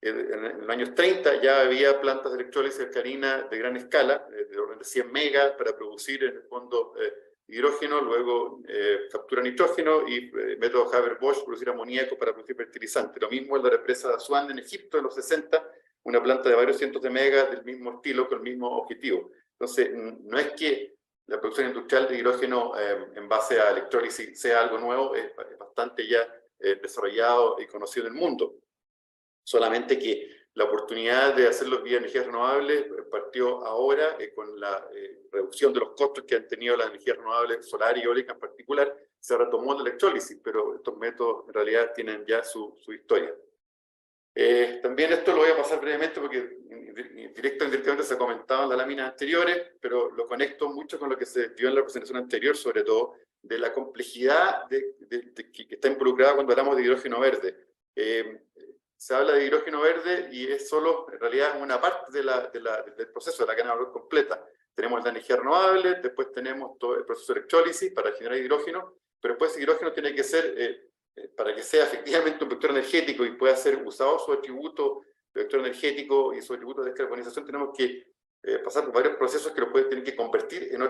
En los años 30 ya había plantas de electrólisis alcalina de gran escala, de orden de 100 megas, para producir en el fondo hidrógeno, luego captura nitrógeno, y método Haber-Bosch, producir amoníaco para producir fertilizante. Lo mismo en la represa de Asuán en Egipto en los 60, una planta de varios cientos de megas del mismo estilo, con el mismo objetivo. Entonces, no es que la producción industrial de hidrógeno en base a electrólisis sea algo nuevo, es bastante ya desarrollado y conocido en el mundo. Solamente que la oportunidad de hacerlo vía energías renovables partió ahora con la reducción de los costos que han tenido las energías renovables, solar y eólica en particular. Se retomó la electrólisis, pero estos métodos en realidad tienen ya su historia. También esto lo voy a pasar brevemente porque directo o indirectamente se ha comentado en las láminas anteriores, pero lo conecto mucho con lo que se vio en la presentación anterior, sobre todo de la complejidad que está involucrada cuando hablamos de hidrógeno verde. Se habla de hidrógeno verde y es solo, en realidad, una parte del proceso de la cadena de valor completa. Tenemos la energía renovable, después tenemos todo el proceso de electrólisis para generar hidrógeno, pero después ese hidrógeno tiene que ser, para que sea efectivamente un vector energético y pueda ser usado su atributo de vector energético y su atributo de descarbonización, tenemos que pasar por varios procesos que lo pueden tener que convertir en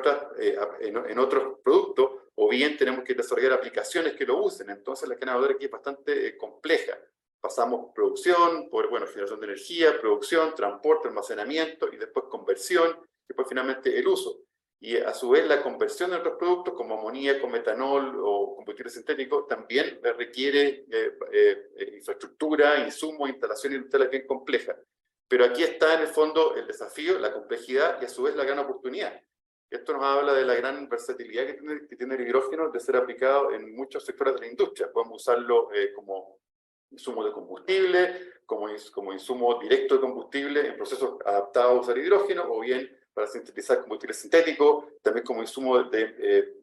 otros productos, o bien tenemos que desarrollar aplicaciones que lo usen. Entonces la cadena de valor aquí es bastante compleja. Pasamos por producción, por generación de energía, producción, transporte, almacenamiento y después conversión, y después finalmente el uso. Y a su vez la conversión de otros productos como amoníaco, metanol o combustible sintético también requiere infraestructura, insumos, instalaciones industriales bien complejas. Pero aquí está en el fondo el desafío, la complejidad y a su vez la gran oportunidad. Esto nos habla de la gran versatilidad que tiene el hidrógeno de ser aplicado en muchos sectores de la industria. Podemos usarlo como insumo de combustible, como insumo directo de combustible en procesos adaptados a usar hidrógeno, o bien para sintetizar combustible sintético, también como insumo de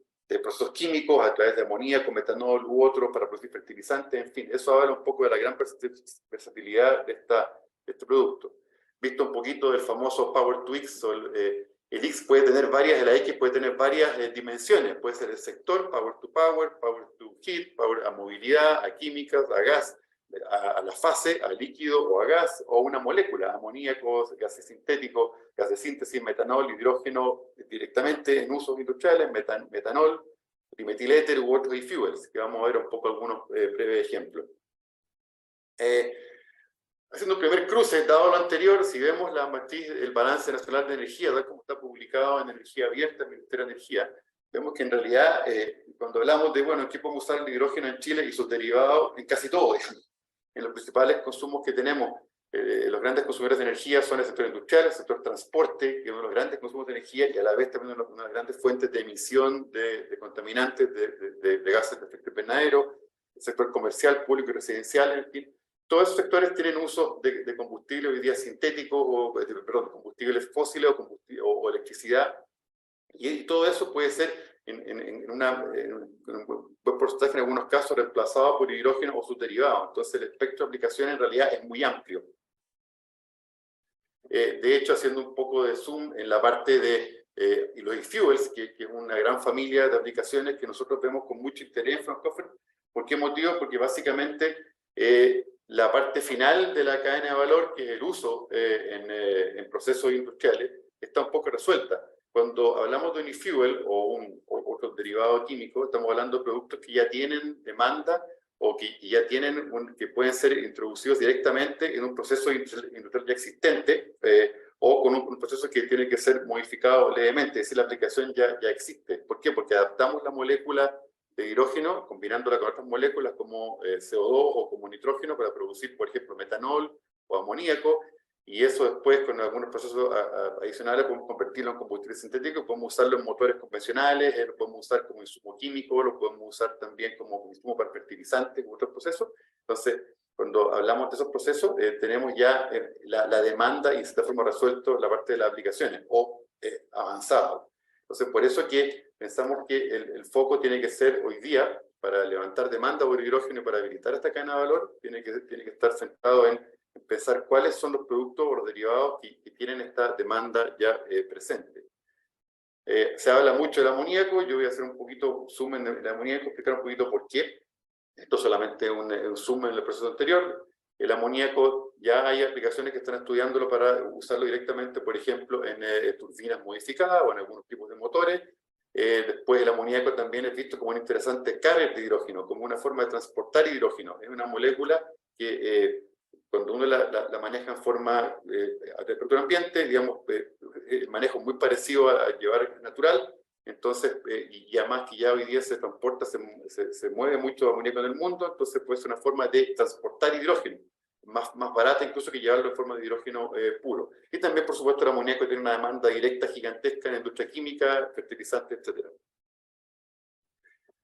procesos químicos a través de amoníaco, metanol u otros para producir fertilizantes. En fin, eso habla un poco de la gran versatilidad de este producto. Visto un poquito del famoso Power to X, el X puede tener varias, la X puede tener varias dimensiones. Puede ser el sector, Power to Heat, Power a movilidad, a químicas, a gas. a la fase, a líquido o a gas, o a una molécula, amoníaco, gases sintéticos, gas de síntesis, metanol, hidrógeno, directamente en usos industriales, metanol, dimetiléter u otros e-fuels, que vamos a ver un poco algunos breves ejemplos. Haciendo un primer cruce, dado lo anterior, si vemos la matriz, el balance nacional de energía, tal como está publicado en Energía Abierta, el Ministerio de Energía, vemos que en realidad, cuando hablamos de, bueno, ¿en qué podemos usar el hidrógeno en Chile y sus derivados? En casi todo, digamos. En los principales consumos que tenemos, los grandes consumidores de energía son el sector industrial, el sector transporte, que es uno de los grandes consumos de energía y a la vez también una de las grandes fuentes de emisión de contaminantes, de gases de efecto invernadero, el sector comercial, público y residencial, en fin. Todos esos sectores tienen uso de combustible hoy día sintético, o, perdón, combustibles fósiles o electricidad, y todo eso puede ser en un buen porcentaje, en algunos casos, reemplazado por hidrógeno o sus derivados. Entonces el espectro de aplicación en realidad es muy amplio. De hecho, haciendo un poco de zoom en la parte de los e-fuels, que es una gran familia de aplicaciones que nosotros vemos con mucho interés en Fraunhofer. ¿Por qué motivo? Porque básicamente la parte final de la cadena de valor, que es el uso en procesos industriales, está un poco resuelta. Cuando hablamos de un e-fuel o otro derivado químico, estamos hablando de productos que ya tienen demanda o que ya tienen, que pueden ser introducidos directamente en un proceso industrial ya existente o con un proceso que tiene que ser modificado levemente, es decir, la aplicación ya existe. ¿Por qué? Porque adaptamos la molécula de hidrógeno, combinándola con otras moléculas como CO2 o como nitrógeno para producir, por ejemplo, metanol o amoníaco, y eso después con algunos procesos adicionales podemos convertirlo en combustible sintético, podemos usarlo en motores convencionales, lo podemos usar como insumo químico, lo podemos usar también como insumo para fertilizantes u otros procesos. Entonces, cuando hablamos de esos procesos, tenemos ya la demanda y de esta forma resuelto la parte de las aplicaciones, o avanzado. Entonces, por eso que pensamos que el foco tiene que ser hoy día, para levantar demanda por hidrógeno y para habilitar esta cadena de valor, tiene que estar centrado en pensar cuáles son los productos o los derivados que tienen esta demanda ya presente. Se habla mucho del amoníaco, yo voy a hacer un poquito zoom en el amoníaco, explicar un poquito por qué. Esto solamente es un zoom en el proceso anterior. El amoníaco, ya hay aplicaciones que están estudiándolo para usarlo directamente, por ejemplo, en turbinas modificadas o en algunos tipos de motores. Después el amoníaco también es visto como un interesante carrier de hidrógeno, como una forma de transportar hidrógeno. Es una molécula que cuando uno la maneja en forma a temperatura ambiente, digamos, el manejo muy parecido a llevar natural. Entonces, y además que ya hoy día se transporta, se mueve mucho amoníaco en el mundo, entonces puede ser una forma de transportar hidrógeno, más barata incluso que llevarlo en forma de hidrógeno puro. Y también, por supuesto, el amoníaco tiene una demanda directa gigantesca en la industria química, fertilizantes, etc.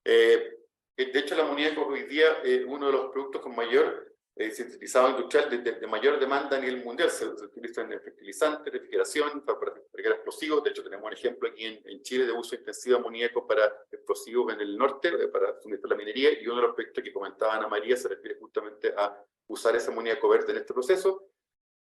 De hecho, el amoníaco hoy día es uno de los productos con mayor sintetizado industrial de mayor demanda a nivel mundial. Se utiliza en fertilizantes, refrigeración, para fabricar explosivos. De hecho, tenemos un ejemplo aquí en Chile de uso intensivo de amoníaco para explosivos en el norte, para suministrar la minería, y uno de los proyectos que comentaba Ana María se refiere justamente a usar ese amoníaco verde en este proceso.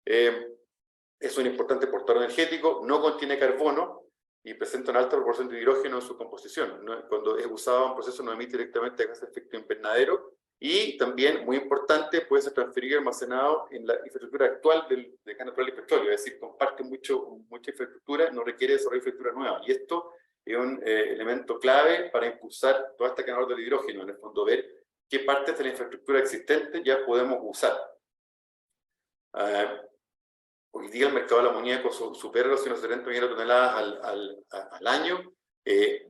Es un importante portador energético, no contiene carbono y presenta una alta proporción de hidrógeno en su composición. Cuando es usado en proceso no emite directamente gases de efecto invernadero. Y también, muy importante, puede ser transferido y almacenado en la infraestructura actual del gas natural y petróleo, es decir, comparte mucha infraestructura, no requiere desarrollar infraestructura nueva. Y esto es un elemento clave para impulsar toda esta cadena del hidrógeno, en el fondo ver qué partes de la infraestructura existente ya podemos usar. Hoy día el mercado del amoníaco supera los 170 millones de toneladas al año.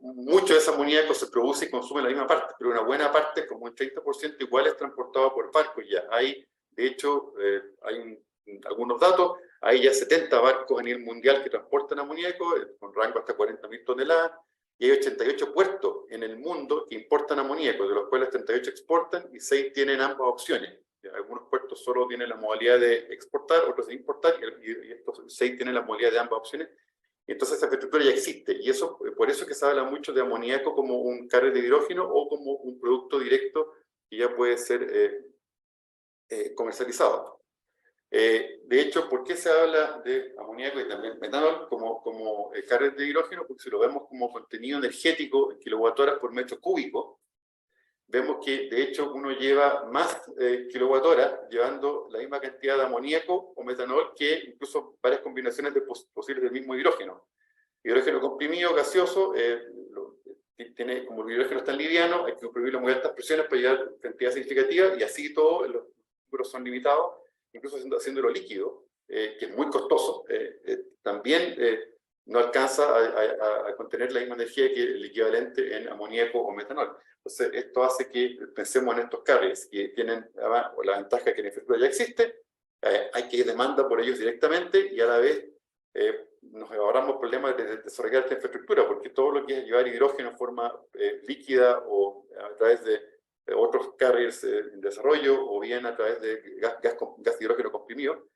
Mucho de ese amoníaco se produce y consume en la misma parte, pero una buena parte, como un 30%, igual es transportado por barcos ya. Hay, de hecho, hay algunos datos, hay ya 70 barcos a nivel mundial que transportan amoníaco, con rango hasta 40.000 toneladas, y hay 88 puertos en el mundo que importan amoníaco, de los cuales 38 exportan y 6 tienen ambas opciones. Algunos puertos solo tienen la modalidad de exportar, otros de importar, y estos 6 tienen la modalidad de ambas opciones. Entonces esa infraestructura ya existe, y eso, por eso es que se habla mucho de amoníaco como un carrier de hidrógeno o como un producto directo que ya puede ser comercializado. De hecho, ¿por qué se habla de amoníaco y también metanol como carrier de hidrógeno? Porque si lo vemos como contenido energético en kilowatt-horas por metro cúbico, vemos que de hecho uno lleva más kilowatt-hora llevando la misma cantidad de amoníaco o metanol que incluso varias combinaciones de posibles del mismo hidrógeno. Hidrógeno comprimido, gaseoso, tiene, como el hidrógeno es tan liviano, hay que comprimirlo a muy altas presiones para llegar a cantidad significativa, y así todo, los números son limitados, incluso haciéndolo líquido, que es muy costoso, también no alcanza a contener la misma energía que el equivalente en amoníaco o metanol. Entonces, esto hace que pensemos en estos carriers, que tienen además la ventaja que la infraestructura ya existe, hay que ir demanda por ellos directamente, y a la vez nos ahorramos problemas de desarrollar esta infraestructura, porque todo lo que es llevar hidrógeno en forma líquida o a través de otros carriers en desarrollo, o bien a través de gas de hidrógeno comprimido,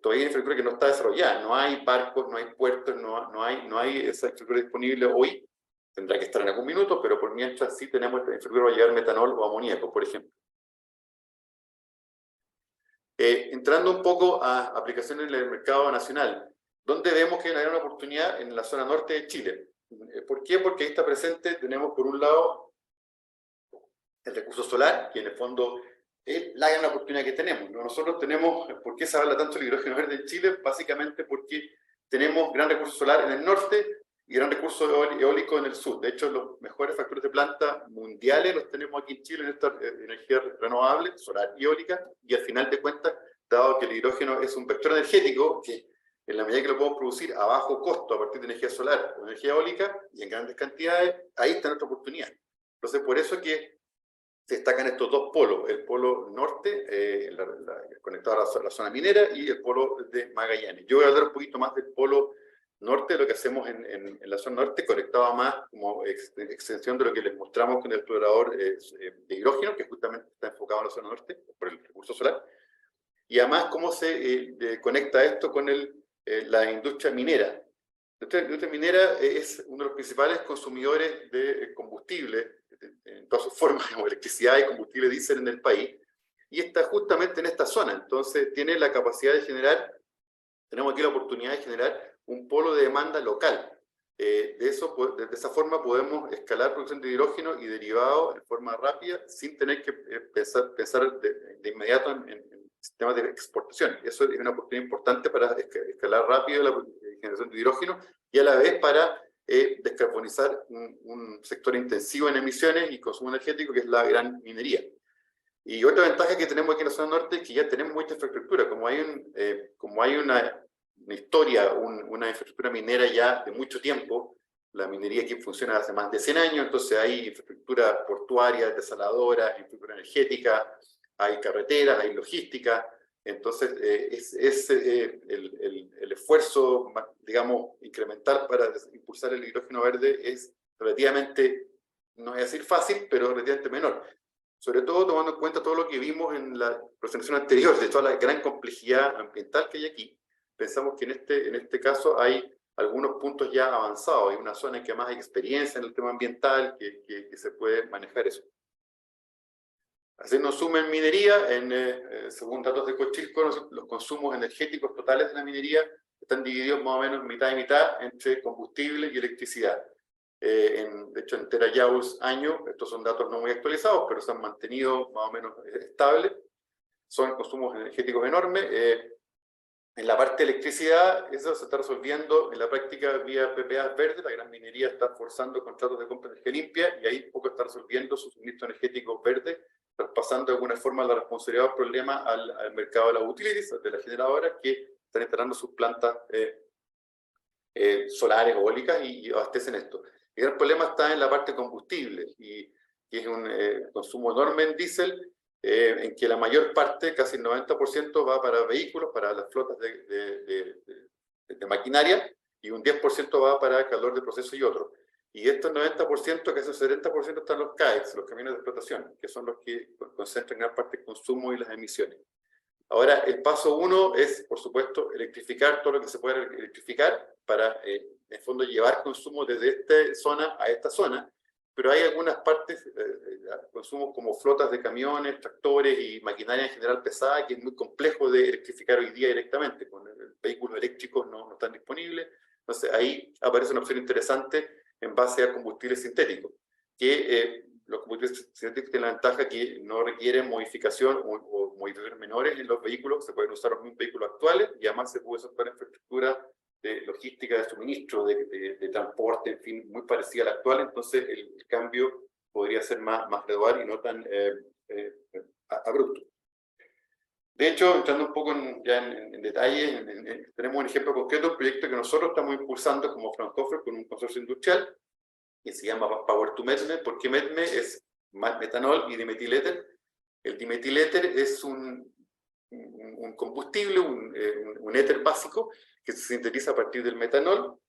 todavía hay infraestructura que no está desarrollada. No hay barcos, no hay puertos, no hay esa infraestructura disponible hoy. Tendrá que estar en algún minuto, pero por mientras sí tenemos esta infraestructura para llevar metanol o amoníaco, por ejemplo. Entrando un poco a aplicaciones en el mercado nacional, donde vemos que hay una gran oportunidad en la zona norte de Chile. ¿Por qué? Porque ahí está presente, tenemos por un lado el recurso solar, que en el fondo es la gran oportunidad que tenemos. Nosotros tenemos, ¿por qué se habla tanto del hidrógeno verde en Chile? Básicamente porque tenemos gran recurso solar en el norte y gran recurso eólico en el sur. De hecho, los mejores factores de planta mundiales los tenemos aquí en Chile, en esta energía renovable, solar y eólica, y al final de cuentas, dado que el hidrógeno es un vector energético, que en la medida que lo podemos producir a bajo costo a partir de energía solar o energía eólica y en grandes cantidades, ahí está nuestra oportunidad. Entonces, por eso es que se destacan estos dos polos, el polo norte, conectado a la zona minera, y el polo de Magallanes. Yo voy a hablar un poquito más del polo norte, lo que hacemos en la zona norte, conectado más como extensión de lo que les mostramos con el explorador de hidrógeno, que justamente está enfocado en la zona norte, por el recurso solar, y además cómo se conecta esto con la industria minera. La industria minera es uno de los principales consumidores de combustible, en todas sus formas, como electricidad y combustible diésel en el país, y está justamente en esta zona. Entonces tiene la capacidad de generar, tenemos aquí la oportunidad de generar un polo de demanda local. De esa forma podemos escalar producción de hidrógeno y derivados en forma rápida, sin tener que pensar de inmediato en sistemas de exportación. Eso es una oportunidad importante para escalar rápido la generación de hidrógeno, y a la vez para descarbonizar un sector intensivo en emisiones y consumo energético, que es la gran minería. Y otra ventaja que tenemos aquí en la zona norte es que ya tenemos mucha infraestructura. Como hay una historia, una infraestructura minera ya de mucho tiempo, la minería aquí funciona hace más de 100 años, entonces hay infraestructura portuaria, desaladora, infraestructura energética, hay carreteras, hay logística. Entonces, el esfuerzo, digamos, incremental para impulsar el hidrógeno verde es relativamente, no voy a decir fácil, pero relativamente menor. Sobre todo tomando en cuenta todo lo que vimos en la presentación anterior, de toda la gran complejidad ambiental que hay aquí. Pensamos que en este caso hay algunos puntos ya avanzados, hay una zona en que más hay experiencia en el tema ambiental, que se puede manejar eso. Haciendo un zoom en minería, según datos de Cochilco, los consumos energéticos totales de la minería están divididos más o menos mitad y mitad entre combustible y electricidad. De hecho, en terajoules año, estos son datos no muy actualizados, pero se han mantenido más o menos estables. Son consumos energéticos enormes. En la parte de electricidad, eso se está resolviendo en la práctica vía PPAs verdes. La gran minería está forzando contratos de compra de energía limpia, y ahí poco está resolviendo su suministro energético verde, traspasando de alguna forma la responsabilidad del problema al mercado de las utilities, de las generadoras, que están instalando sus plantas solares, eólicas, y abastecen esto. El gran problema está en la parte de combustible, y que es un consumo enorme en diésel, en que la mayor parte, casi el 90%, va para vehículos, para las flotas de maquinaria, y un 10% va para calor de proceso y otros. Y estos 90%, casi el 70%, están los CAEX, los camiones de explotación, que son los que concentran gran parte del consumo y las emisiones. Ahora, el paso 1 es, por supuesto, electrificar todo lo que se pueda electrificar para, en el fondo, llevar consumo desde esta zona a esta zona, pero hay algunas partes, consumos como flotas de camiones, tractores y maquinaria en general pesada, que es muy complejo de electrificar hoy día directamente, con vehículos eléctricos no están disponibles. Entonces ahí aparece una opción interesante en base a combustible sintético, que los combustibles sintéticos tienen la ventaja que no requieren modificación o modificaciones menores en los vehículos, se pueden usar los mismos vehículos actuales y además se puede usar para infraestructura de logística, de suministro, de transporte, en fin, muy parecida a la actual, entonces el cambio podría ser más gradual y no tan abrupto. De hecho, entrando un poco en detalle, tenemos un ejemplo concreto, un proyecto que nosotros estamos impulsando como Fraunhofer con un consorcio industrial que se llama Power to METME, porque METME es metanol y dimetiléter. El dimetiléter es un combustible, un éter básico que se sintetiza a partir del metanol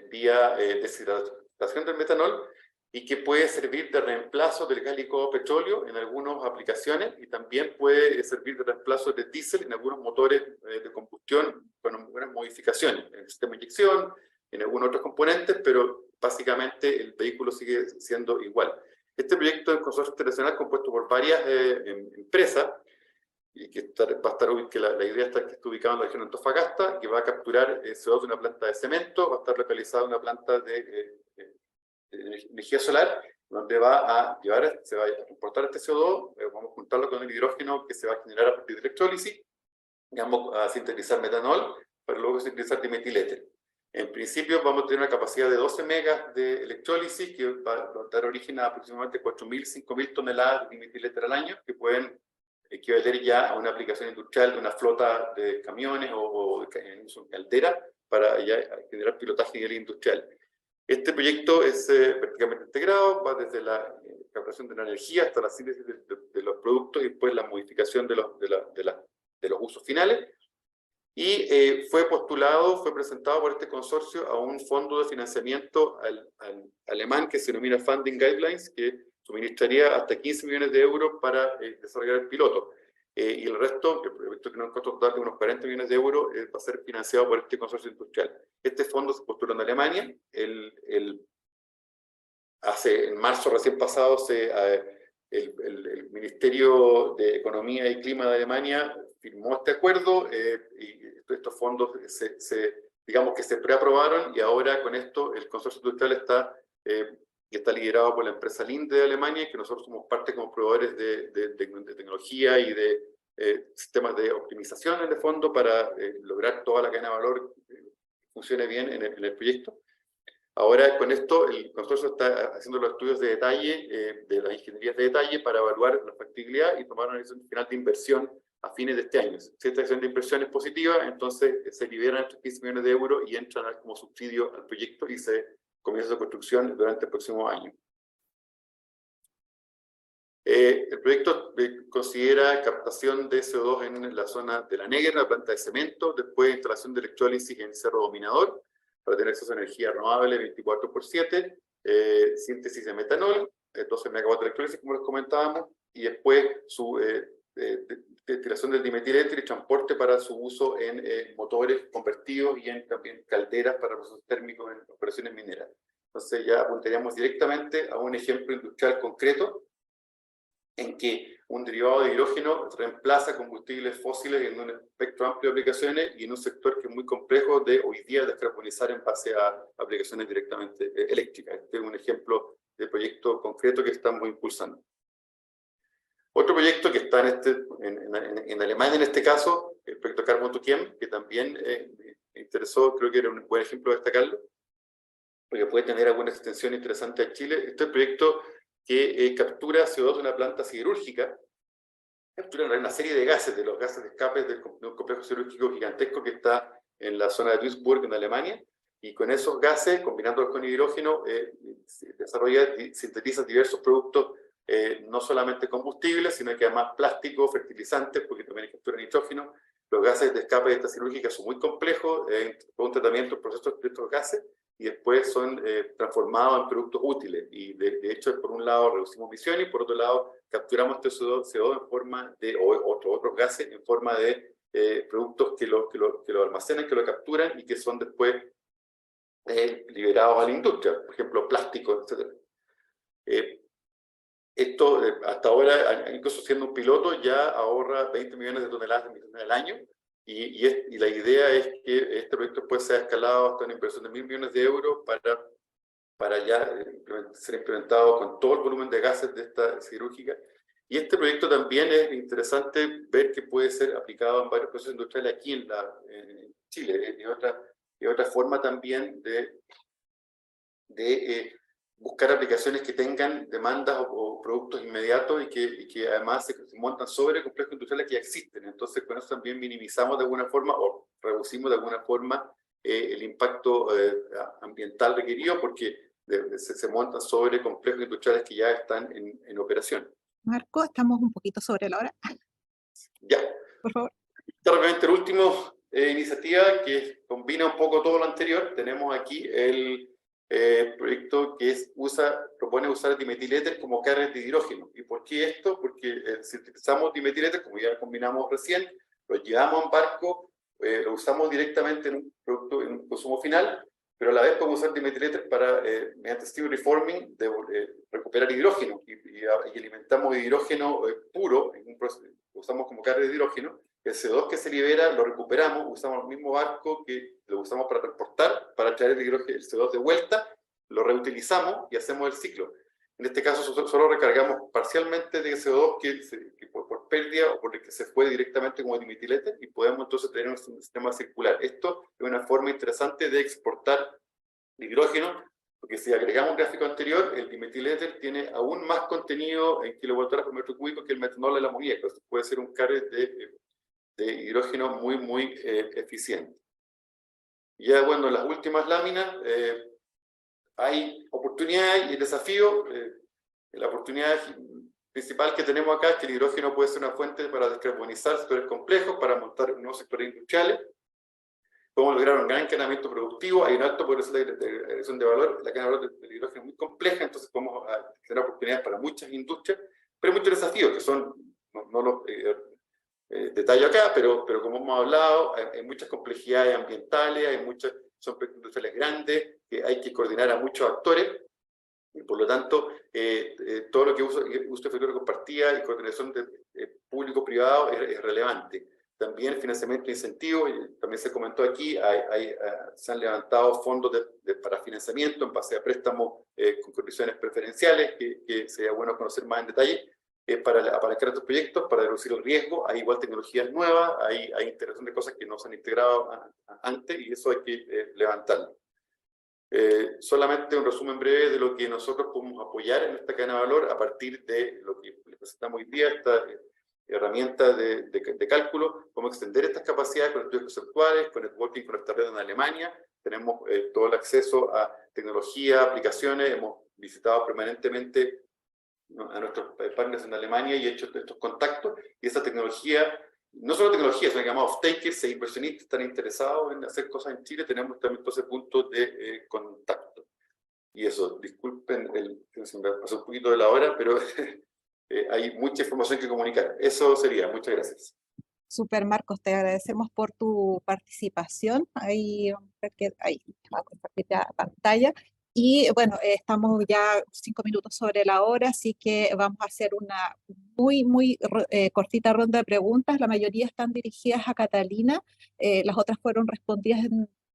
vía deshidratación del metanol y que puede servir de reemplazo del gas licuado petróleo en algunas aplicaciones y también puede servir de reemplazo de diésel en algunos motores de combustión con algunas modificaciones en el sistema de inyección, en algunos otros componentes, pero básicamente el vehículo sigue siendo igual. Este proyecto es un consorcio internacional compuesto por varias empresas, y que la idea está que está ubicada en la región de Antofagasta, que va a capturar CO2 de una planta de cemento, va a estar localizada en una planta de energía solar, donde se va a transportar este CO2, vamos a juntarlo con el hidrógeno que se va a generar a partir de electrólisis, y vamos a sintetizar metanol, para luego sintetizar dimetiléter. En principio vamos a tener una capacidad de 12 megas de electrólisis, que va a dar origen a aproximadamente 4.000, 5.000 toneladas de dimetiléter al año, que pueden equivaler ya a una aplicación industrial de una flota de camiones o en uso en caldera para ya generar pilotaje a nivel industrial. Este proyecto es verticalmente integrado, va desde la captación de la energía hasta la síntesis de los productos y después la modificación de los usos finales. Y fue presentado por este consorcio a un fondo de financiamiento alemán que se denomina Funding Guidelines, que suministraría hasta 15 millones de euros para desarrollar el piloto. Y el resto, el proyecto que nos costó total de unos 40 millones de euros, va a ser financiado por este consorcio industrial. Este fondo se postuló en Alemania. En marzo recién pasado, el Ministerio de Economía y Clima de Alemania firmó este acuerdo y estos fondos digamos que se preaprobaron y ahora con esto el consorcio industrial está liderado por la empresa Linde de Alemania, que nosotros somos parte como proveedores de tecnología y de sistemas de optimización en el fondo para lograr toda la cadena de valor que funcione bien en el proyecto. Ahora con esto el consorcio está haciendo los estudios de detalle, de las ingenierías de detalle para evaluar la factibilidad y tomar una decisión final de inversión a fines de este año. Si esta decisión de inversión es positiva, entonces se liberan estos 15 millones de euros y entran como subsidio al proyecto y se comienza su construcción durante el próximo año. El proyecto considera captación de CO2 en la zona de La Negra, la planta de cemento, después instalación de electrólisis en Cerro Dominador, para tener acceso a energía renovable 24/7, síntesis de metanol, 12 megawatts de electrólisis, como les comentábamos, y después su destilación del dimetiléter y transporte para su uso en motores convertidos y en también calderas para procesos térmicos en operaciones mineras. Entonces ya apuntaríamos directamente a un ejemplo industrial concreto en que un derivado de hidrógeno reemplaza combustibles fósiles en un espectro amplio de aplicaciones y en un sector que es muy complejo de hoy día descarbonizar en base a aplicaciones directamente eléctricas. Este es un ejemplo de proyecto concreto que estamos impulsando. Otro proyecto que está en Alemania en este caso, el proyecto Carbon to Chem, que también me interesó, creo que era un buen ejemplo de destacarlo, porque puede tener alguna extensión interesante a Chile. Este es el proyecto que captura CO2 de una planta siderúrgica, captura una serie de gases, de los gases de escape de un complejo siderúrgico gigantesco que está en la zona de Duisburg, en Alemania, y con esos gases, combinándolos con hidrógeno, sintetiza diversos productos, no solamente combustibles, sino que además plásticos, fertilizantes, porque también capturan nitrógeno. Los gases de escape de esta siderúrgica son muy complejos, con un tratamiento, procesos de estos gases, y después son transformados en productos útiles. Y de hecho, por un lado reducimos emisiones y por otro lado capturamos este CO2 en forma de, otros gases en forma de productos que lo almacenan, que lo capturan y que son después liberados a la industria, por ejemplo, plásticos, etc. Esto, hasta ahora, incluso siendo un piloto, ya ahorra 20 millones de toneladas de emisiones al año. Y la idea es que este proyecto puede ser escalado hasta una inversión de 1.000 millones de euros para para ya ser implementado con todo el volumen de gases de esta siderúrgica. Y este proyecto también es interesante ver que puede ser aplicado en varios procesos industriales aquí en Chile, y otra forma también de buscar aplicaciones que tengan demandas o productos inmediatos y que además se montan sobre complejos industriales que ya existen. Entonces, con eso también minimizamos de alguna forma o reducimos de alguna forma el impacto ambiental requerido, porque se montan sobre complejos industriales que ya están en operación. Marco, estamos un poquito sobre la hora. Ya. Por favor. Rápidamente, la última iniciativa que combina un poco todo lo anterior. Tenemos aquí el proyecto que propone usar dimetiléter como carrier de hidrógeno. ¿Y por qué esto? Porque si utilizamos dimetiléter, como ya combinamos recién, lo llevamos en barco, lo usamos directamente en un producto, en un consumo final, pero a la vez podemos usar dimetiléter para, mediante steam reforming, recuperar hidrógeno y alimentamos hidrógeno puro, lo usamos como carga de hidrógeno. El CO2 que se libera lo recuperamos, usamos el mismo barco que lo usamos para transportar, para traer el CO2 de vuelta, lo reutilizamos y hacemos el ciclo. En este caso solo recargamos parcialmente de CO2 que por pérdida o por el que se fue directamente como dimetiléter, y podemos entonces tener un sistema circular. Esto es una forma interesante de exportar hidrógeno, porque si agregamos un gráfico anterior, el dimetiléter tiene aún más contenido en kilovoltaje por metro cúbico que el metanol de la amoníaco. Entonces puede ser un carrier de hidrógeno muy eficiente. Ya bueno, en las últimas láminas hay oportunidades y desafíos. La oportunidad principal que tenemos acá es que el hidrógeno puede ser una fuente para descarbonizar sectores complejos, para montar nuevos sectores industriales. Podemos lograr un gran encadenamiento productivo, hay un alto potencial de agregación de valor, la cadena de valor del hidrógeno es muy compleja, entonces podemos tener oportunidades para muchas industrias, pero hay muchos desafíos que son, no los detallo acá, pero como hemos hablado, hay muchas complejidades ambientales, son industriales grandes, que hay que coordinar a muchos actores, y por lo tanto, todo lo que uso de infraestructura compartida y coordinación de público-privado es relevante. También financiamiento de incentivos, y también se comentó aquí, se han levantado fondos para financiamiento en base a préstamos con condiciones preferenciales, que sería bueno conocer más en detalle, para apalancar estos proyectos, para reducir el riesgo. Hay igual tecnologías nuevas, hay integración de cosas que no se han integrado antes, y eso hay que levantarlo. Solamente un resumen breve de lo que nosotros podemos apoyar en esta cadena de valor a partir de lo que les presentamos hoy día, esta herramienta de cálculo, cómo extender estas capacidades con estudios conceptuales, con networking con esta red en Alemania. Tenemos todo el acceso a tecnología, aplicaciones, hemos visitado permanentemente a nuestros partners en Alemania y hecho estos contactos, y esa tecnología, no solo tecnología, sino que llamamos off-takers e inversionistas están interesados en hacer cosas en Chile, tenemos también todos esos puntos de contacto. Y eso, disculpen, se me pasó un poquito de la hora, pero hay mucha información que comunicar. Eso sería, muchas gracias. Super, Marcos, te agradecemos por tu participación. Ahí va a compartir la pantalla. Y bueno, estamos ya 5 minutos sobre la hora, así que vamos a hacer una muy cortita ronda de preguntas. La mayoría están dirigidas a Catalina, las otras fueron respondidas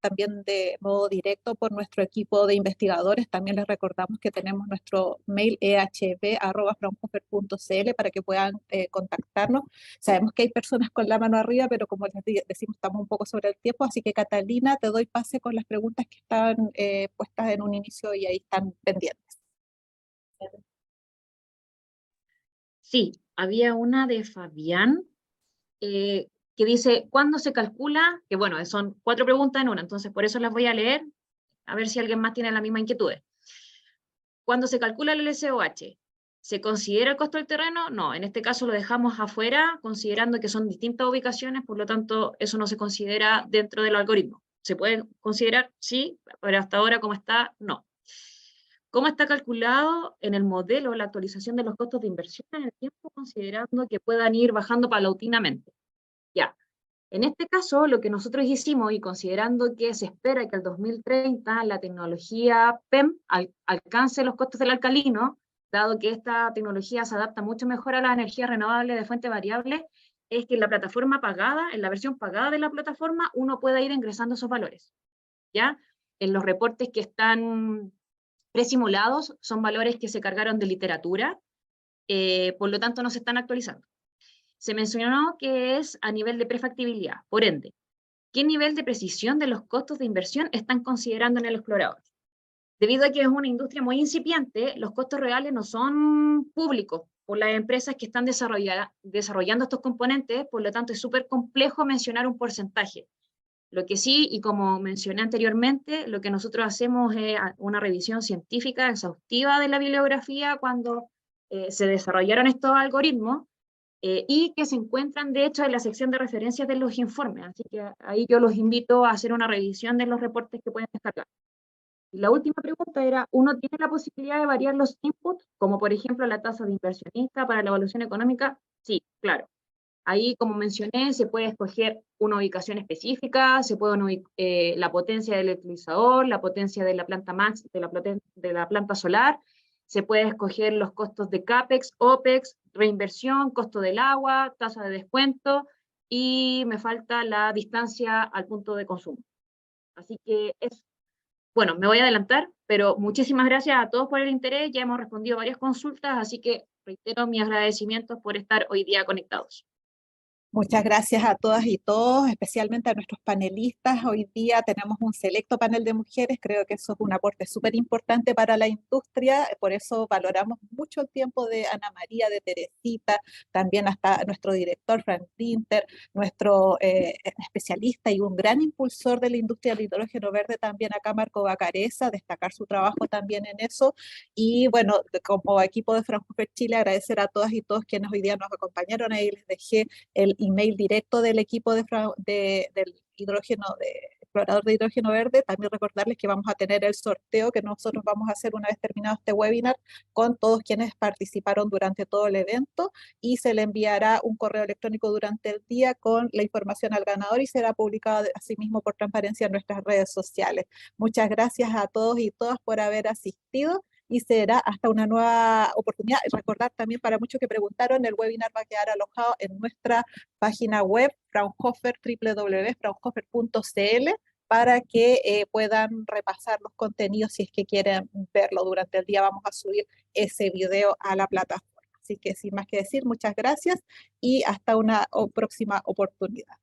también de modo directo por nuestro equipo de investigadores. También les recordamos que tenemos nuestro mail ehb@fraunhofer.cl para que puedan contactarnos. Sabemos que hay personas con la mano arriba, pero como les decimos, estamos un poco sobre el tiempo, así que Catalina, te doy pase con las preguntas que están puestas en un inicio y ahí están pendientes. Sí, había una de Fabián, que dice, ¿cuándo se calcula? Que bueno, son 4 preguntas en una, entonces por eso las voy a leer, a ver si alguien más tiene la misma inquietud. ¿Cuándo se calcula el LCOH? ¿Se considera el costo del terreno? No, en este caso lo dejamos afuera, considerando que son distintas ubicaciones, por lo tanto eso no se considera dentro del algoritmo. ¿Se puede considerar? Sí, pero hasta ahora como está, no. ¿Cómo está calculado en el modelo la actualización de los costos de inversión en el tiempo, considerando que puedan ir bajando paulatinamente? Ya, en este caso lo que nosotros hicimos, y considerando que se espera que al 2030 la tecnología PEM alcance los costos del alcalino, dado que esta tecnología se adapta mucho mejor a las energías renovables de fuente variable, es que en la plataforma pagada, en la versión pagada de la plataforma, uno pueda ir ingresando esos valores, ¿ya? En los reportes que están presimulados son valores que se cargaron de literatura, por lo tanto no se están actualizando. Se mencionó que es a nivel de prefactibilidad, por ende, ¿qué nivel de precisión de los costos de inversión están considerando en el explorador? Debido a que es una industria muy incipiente, los costos reales no son públicos por las empresas que están desarrollando estos componentes, por lo tanto es súper complejo mencionar un porcentaje. Lo que sí, y como mencioné anteriormente, lo que nosotros hacemos es una revisión científica exhaustiva de la bibliografía cuando se desarrollaron estos algoritmos, y que se encuentran de hecho en la sección de referencias de los informes, así que ahí yo los invito a hacer una revisión de los reportes que pueden descargar. Y la última pregunta era, ¿uno tiene la posibilidad de variar los inputs, como por ejemplo la tasa de inversionista para la evaluación económica? Sí, claro. Ahí, como mencioné, se puede escoger una ubicación específica, se puede la potencia del utilizador, la potencia de la planta max, de la planta solar, se puede escoger los costos de CAPEX, OPEX, reinversión, costo del agua, tasa de descuento, y me falta la distancia al punto de consumo. Así que bueno, me voy a adelantar, pero muchísimas gracias a todos por el interés, ya hemos respondido varias consultas, así que reitero mis agradecimientos por estar hoy día conectados. Muchas gracias a todas y todos, especialmente a nuestros panelistas. Hoy día tenemos un selecto panel de mujeres, creo que eso es un aporte súper importante para la industria, por eso valoramos mucho el tiempo de Ana María, de Teresita, también hasta nuestro director Frank Dinter, nuestro especialista y un gran impulsor de la industria del hidrógeno verde también acá, Marco Bacareza, destacar su trabajo también en eso. Y bueno, como equipo de Fraunhofer Chile, agradecer a todas y todos quienes hoy día nos acompañaron. Ahí les dejé el email directo del equipo del hidrógeno, explorador de hidrógeno verde. También recordarles que vamos a tener el sorteo que nosotros vamos a hacer una vez terminado este webinar con todos quienes participaron durante todo el evento, y se le enviará un correo electrónico durante el día con la información al ganador y será publicado asimismo por transparencia en nuestras redes sociales. Muchas gracias a todos y todas por haber asistido, y será hasta una nueva oportunidad. Recordar también, para muchos que preguntaron, el webinar va a quedar alojado en nuestra página web, Fraunhofer, www.fraunhofer.cl, para que puedan repasar los contenidos si es que quieren verlo. Durante el día vamos a subir ese video a la plataforma. Así que sin más que decir, muchas gracias y hasta una próxima oportunidad.